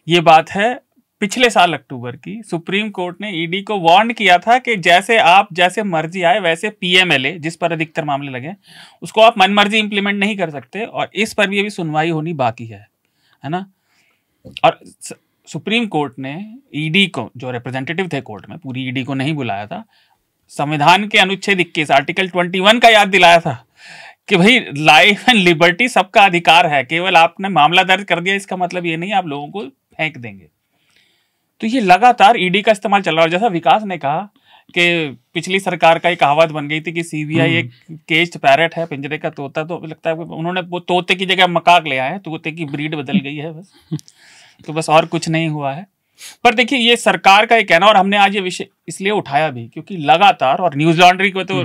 ये बात है पिछले साल अक्टूबर की। सुप्रीम कोर्ट ने ईडी को वार्न किया था कि जैसे मर्जी आए वैसे पीएमएलए, जिस पर अधिकतर मामले लगे, उसको आप मनमर्जी इंप्लीमेंट नहीं कर सकते। और इस पर भी अभी सुनवाई होनी बाकी है ना। और सुप्रीम कोर्ट ने ईडी को, जो रिप्रेजेंटेटिव थे कोर्ट में, पूरी ईडी को नहीं बुलाया था, संविधान के अनुच्छेद 21 आर्टिकल 21 का याद दिलाया था कि भाई लाइफ एंड लिबर्टी सबका अधिकार है। केवल आपने मामला दर्ज कर दिया इसका मतलब ये नहीं आप लोगों को फेंक देंगे। तो ये लगातार ईडी का इस्तेमाल चल रहा है। जैसा विकास ने कहा कि पिछली सरकार का एक कहावत बन गई थी कि सीबीआई एक केज्ड पैरेट है, पिंजरे का तोता। तो लगता है उन्होंने वो तोते की जगह मकाक ले आए हैं, तोते की ब्रीड बदल गई है बस। तो बस और कुछ नहीं हुआ है। पर देखिए, ये सरकार का एक कहना, और हमने आज ये विषय इसलिए उठाया भी क्योंकि लगातार, और न्यूज लॉन्ड्री को तो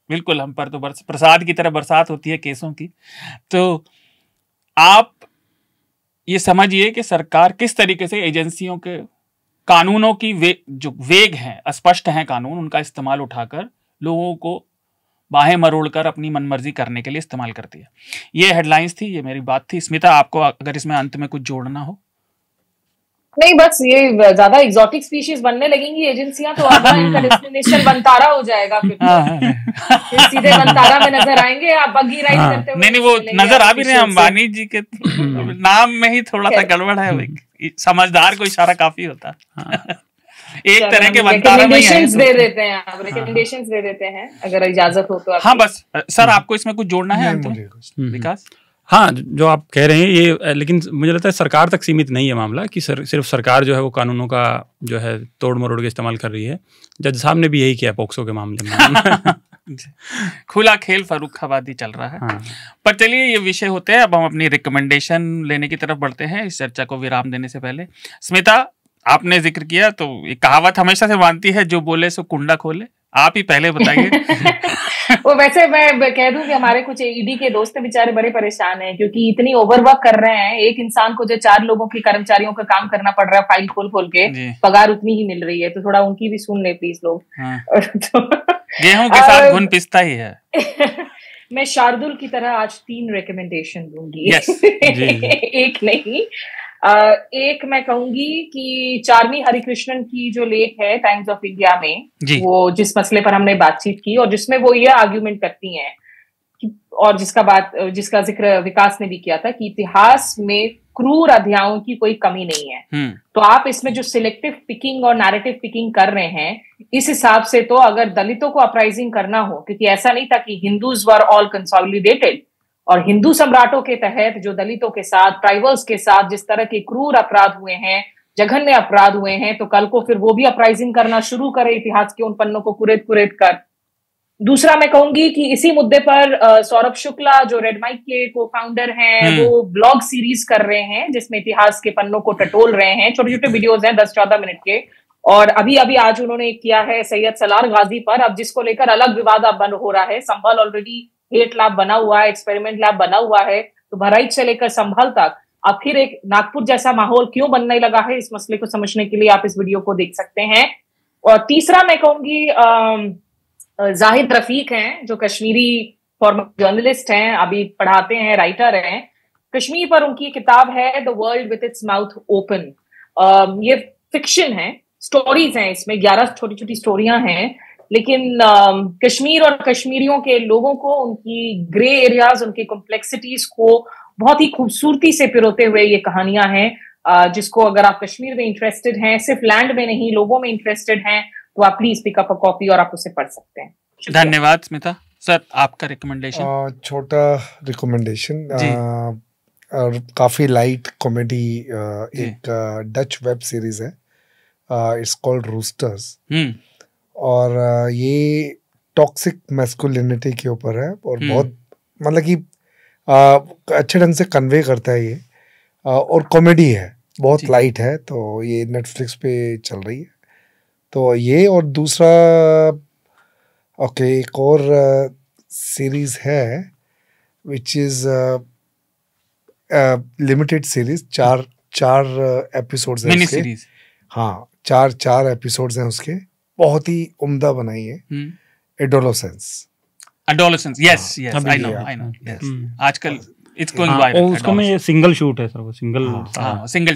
बिल्कुल हम पर तो प्रसाद की तरह बरसात होती है केसों की। तो आप ये समझिए कि सरकार किस तरीके से एजेंसियों के कानूनों की जो वेग हैं, अस्पष्ट हैं कानून, उनका इस्तेमाल उठाकर लोगों को बाहें मरोड़कर अपनी मनमर्जी करने के लिए इस्तेमाल करती है। ये हेडलाइंस थी, ये मेरी बात थी। स्मिता, आपको अगर इसमें अंत में कुछ जोड़ना हो। नहीं, बस ये ज्यादा एग्जॉटिक स्पीशीज बनने लगेंगी एजेंसियां तो आधा इनका डेस्टिनेशन बनतारा हो जाएगा। फिर सीधे बनतारा में नजर आएंगे आप बगी राइड करते हुए। नहीं, वो नजर आ भी रहे हैं अंबानी जी के नाम में ही थोड़ा सा गड़बड़ है। समझदार को इशारा काफी होता है। एक तरह के वंतारा में रिकमेंडेशंस दे देते हैं आप, रिकमेंडेशंस दे देते हैं अगर इजाजत हो तो। हाँ बस सर, आपको इसमें कुछ जोड़ना है अंत में विकास? हाँ, जो आप कह रहे हैं ये, लेकिन मुझे लगता है सरकार तक सीमित नहीं है मामला कि सिर्फ सरकार जो है वो कानूनों का जो है तोड़ मरोड़ के इस्तेमाल कर रही है। जज साहब ने भी यही किया पोक्सो के मामले में। खुला खेल फर्रुखाबादी चल रहा है। हाँ। पर चलिए ये विषय होते हैं, अब हम अपनी रिकमेंडेशन लेने की तरफ बढ़ते हैं इस चर्चा को विराम देने से पहले। स्मिता, आपने जिक्र किया तो एक कहावत हमेशा से मानती है, जो बोले सो कुंडा खोले। आप ही पहले बताइए। वो वैसे मैं कह दूं कि हमारे कुछ ईडी के दोस्त बेचारे बड़े परेशान हैं, क्योंकि इतनी ओवरवर्क कर रहे हैं। एक इंसान को जो 4 लोगों के कर्मचारियों का काम करना पड़ रहा है फाइल खोल खोल के, पगार उतनी ही मिल रही है। तो थोड़ा उनकी भी सुन ले प्लीज लोग। हाँ। गेहूं के साथ घुन पिसता ही है। मैं शार्दुल की तरह आज 3 रिकमेंडेशन दूंगी। एक नहीं, एक मैं कहूंगी कि चार्मी हरिकृष्णन की जो लेख है टाइम्स ऑफ इंडिया में, वो जिस मसले पर हमने बातचीत की और जिसमें वो ये आर्ग्यूमेंट करती हैं और जिसका जिक्र विकास ने भी किया था कि इतिहास में क्रूर अध्यायों की कोई कमी नहीं है। तो आप इसमें जो सिलेक्टिव पिकिंग और नैरेटिव पिकिंग कर रहे हैं, इस हिसाब से तो अगर दलितों को अपराइजिंग करना हो, क्योंकि ऐसा नहीं था कि हिंदूज वर ऑल कंसोलिडेटेड, और हिंदू सम्राटों के तहत जो दलितों के साथ, ट्राइबल्स के साथ जिस तरह के क्रूर अपराध हुए हैं, जघन्य अपराध हुए हैं, तो कल को फिर वो भी अपराइजिंग करना शुरू करे इतिहास के उन पन्नों को कुरेद कर। दूसरा मैं कहूंगी कि इसी मुद्दे पर सौरभ शुक्ला जो रेड माइक के को फाउंडर हैं, वो ब्लॉग सीरीज कर रहे हैं जिसमें इतिहास के पन्नों को टटोल रहे हैं। छोटे छोटे वीडियोज हैं 10-14 मिनट के। और अभी आज उन्होंने किया है सैयद सलार गाजी पर, अब जिसको लेकर अलग विवाद अब हो रहा है। संभल ऑलरेडी हेट लैब बना हुआ है, एक्सपेरिमेंट लैब बना हुआ है, तो बहराइच से लेकर संभल तक अब फिर एक नागपुर जैसा माहौल क्यों बनने लगा है, इस मसले को समझने के लिए आप इस वीडियो को देख सकते हैं। और तीसरा मैं कहूंगी जाहिद रफीक हैं, जो कश्मीरी फॉर्मर जर्नलिस्ट हैं, अभी पढ़ाते हैं, राइटर हैं। कश्मीर पर उनकी किताब है the world with its mouth open. ये फिक्शन है, स्टोरीज हैं, इसमें 11 छोटी छोटी स्टोरियां हैं, लेकिन कश्मीर और कश्मीरियों के लोगों को, उनकी ग्रे एरियाज, उनकी कॉम्प्लेक्सिटीज को बहुत ही खूबसूरती से पिरोते हुए ये कहानियां हैं, जिसको अगर आप कश्मीर में इंटरेस्टेड हैं, सिर्फ लैंड में नहीं लोगों में इंटरेस्टेड हैं, तो आप please pick up a copy और आप उसे पढ़ सकते हैं। धन्यवाद स्मिता। सर, आपका रिकमेंडेशन? छोटा रिकमेंडेशन, और काफी लाइट कॉमेडी, एक डच वेब सीरीज है, इट्स कॉल्ड रूस्टर्स, और ये टॉक्सिक मैस्कुलिनिटी के ऊपर है और बहुत मतलब कि अच्छे ढंग से कन्वे करता है ये, और कॉमेडी है, बहुत लाइट है। तो ये नेटफ्लिक्स पे चल रही है, तो ये। और दूसरा एक और सीरीज है विच इज लिमिटेड सीरीज, चार एपिसोड्स हैं मिनी उसके। सीरीज। हाँ, चार एपिसोड्स हैं उसके, बहुत ही उम्दा बनाई है। Adolescence, yes I know yes, आजकल इट्स गोइंग वायरल। उसको में ये सिंगल शूट है सर, वो सिंगल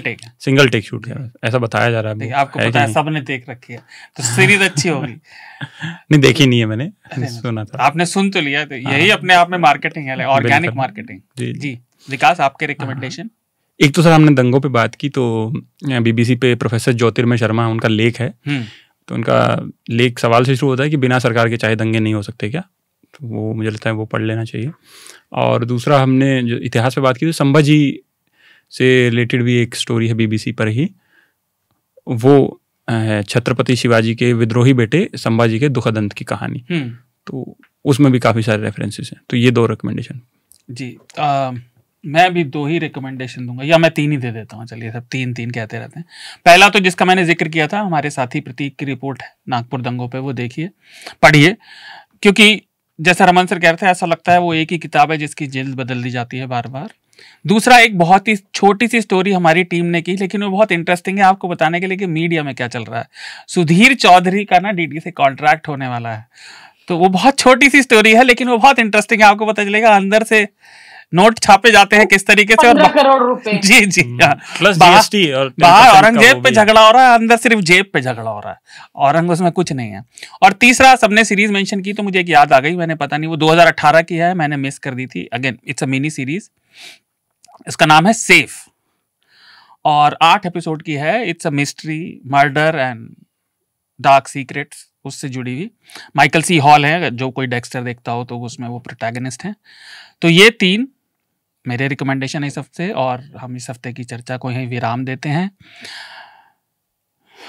टेक शूट है, ऐसा बताया जा रहा है। आपको पता है, सबने देख रखी है, तो सीरीज अच्छी होगी। नहीं, देखी नहीं है मैंने, सुना था। आपने सुन तो लिया, तो यही अपने आप में मार्केटिंग है, ऑर्गेनिक मार्केटिंग। जी विकास, आपके रिकमेंडेशन? एक तो सर हमने दंगों पे बात की, तो बीबीसी पे प्रोफेसर ज्योतिर्मय शर्मा, उनका लेख है, तो उनका लेख सवाल से शुरू होता है कि बिना सरकार के चाहे दंगे नहीं हो सकते क्या? तो वो मुझे लगता है वो पढ़ लेना चाहिए। और दूसरा हमने जो इतिहास पे बात की, तो संभाजी से रिलेटेड भी एक स्टोरी है बीबीसी पर ही, वो है छत्रपति शिवाजी के विद्रोही बेटे संभाजी के दुखद अंत की कहानी। तो उसमें भी काफ़ी सारे रेफरेंसेस हैं। तो ये 2 रिकमेंडेशन। जी, मैं भी 2 ही रिकमेंडेशन दूंगा, या मैं 3 ही दे देता हूँ। चलिए, सब 3 कहते रहते हैं। पहला तो जिसका मैंने जिक्र किया था, हमारे साथी प्रतीक की रिपोर्ट है नागपुर दंगों पे, वो देखिए, पढ़िए, क्योंकि जैसा रमन सर कह रहे थे, ऐसा लगता है वो एक ही किताब है जिसकी जिल्द बदल दी जाती है बार बार। दूसरा, एक बहुत ही छोटी सी स्टोरी हमारी टीम ने की, लेकिन वो बहुत इंटरेस्टिंग है आपको बताने के लिए कि मीडिया में क्या चल रहा है। सुधीर चौधरी का ना डीडी से कॉन्ट्रैक्ट होने वाला है, तो वो बहुत छोटी सी स्टोरी है, लेकिन वो बहुत इंटरेस्टिंग है। आपको पता चलेगा अंदर से नोट छापे जाते हैं किस तरीके से, और 15 करोड़ रुपए। जी प्लस जीएसटी, और बाहर औरंगजेब पे झगड़ा हो रहा है, अंदर सिर्फ जेब पे झगड़ा हो रहा है, औरंग उसमें कुछ नहीं है। और तीसरा, सबने सीरीज मेंशन की तो मुझे एक याद आ गई, मैंने पता नहीं वो 2018 की है, मैंने मिस कर दी थी। Again it's a mini series, इसका नाम है सेफ, और 8 एपिसोड की है। It's a mystery, murder and dark secrets, उससे जुड़ी हुई। माइकल सी हॉल है, जो कोई डेक्स्टर देखता हो तो उसमें वो प्रोटैगनिस्ट हैं। तो ये 3 मेरे रिकमेंडेशन है इस हफ्ते, और हम इस हफ्ते की चर्चा को यहीं विराम देते हैं।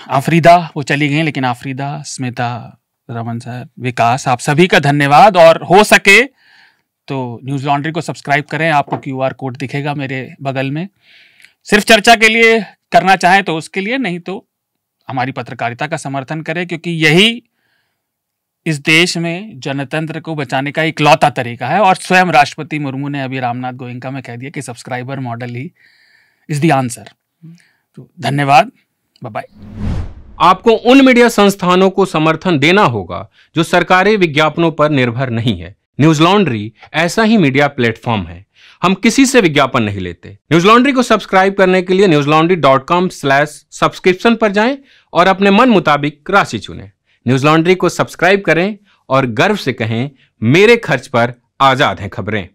आफरीदा वो चली गई, लेकिन आफरीदा, स्मिता, रमन सर, विकास, आप सभी का धन्यवाद। और हो सके तो न्यूज़ लॉन्ड्री को सब्सक्राइब करें, आपको QR कोड दिखेगा मेरे बगल में। सिर्फ चर्चा के लिए करना चाहें तो उसके लिए, नहीं तो हमारी पत्रकारिता का समर्थन करें, क्योंकि यही इस देश में जनतंत्र को बचाने का इकलौता तरीका है। और स्वयं राष्ट्रपति मुर्मू ने अभी रामनाथ गोयनका में कह दिया कि subscriber model he is the answer. तो धन्यवाद, बाय बाय। आपको उन मीडिया संस्थानों को समर्थन देना होगा जो सरकारी विज्ञापनों पर निर्भर नहीं है। न्यूज लॉन्ड्री ऐसा ही मीडिया प्लेटफॉर्म है। हम किसी से विज्ञापन नहीं लेते। न्यूज लॉन्ड्री को सब्सक्राइब करने के लिए newslaundry.com/subscription पर जाएं और अपने मन मुताबिक राशि चुनें। न्यूज लॉन्ड्री को सब्सक्राइब करें और गर्व से कहें, मेरे खर्च पर आजाद हैं खबरें।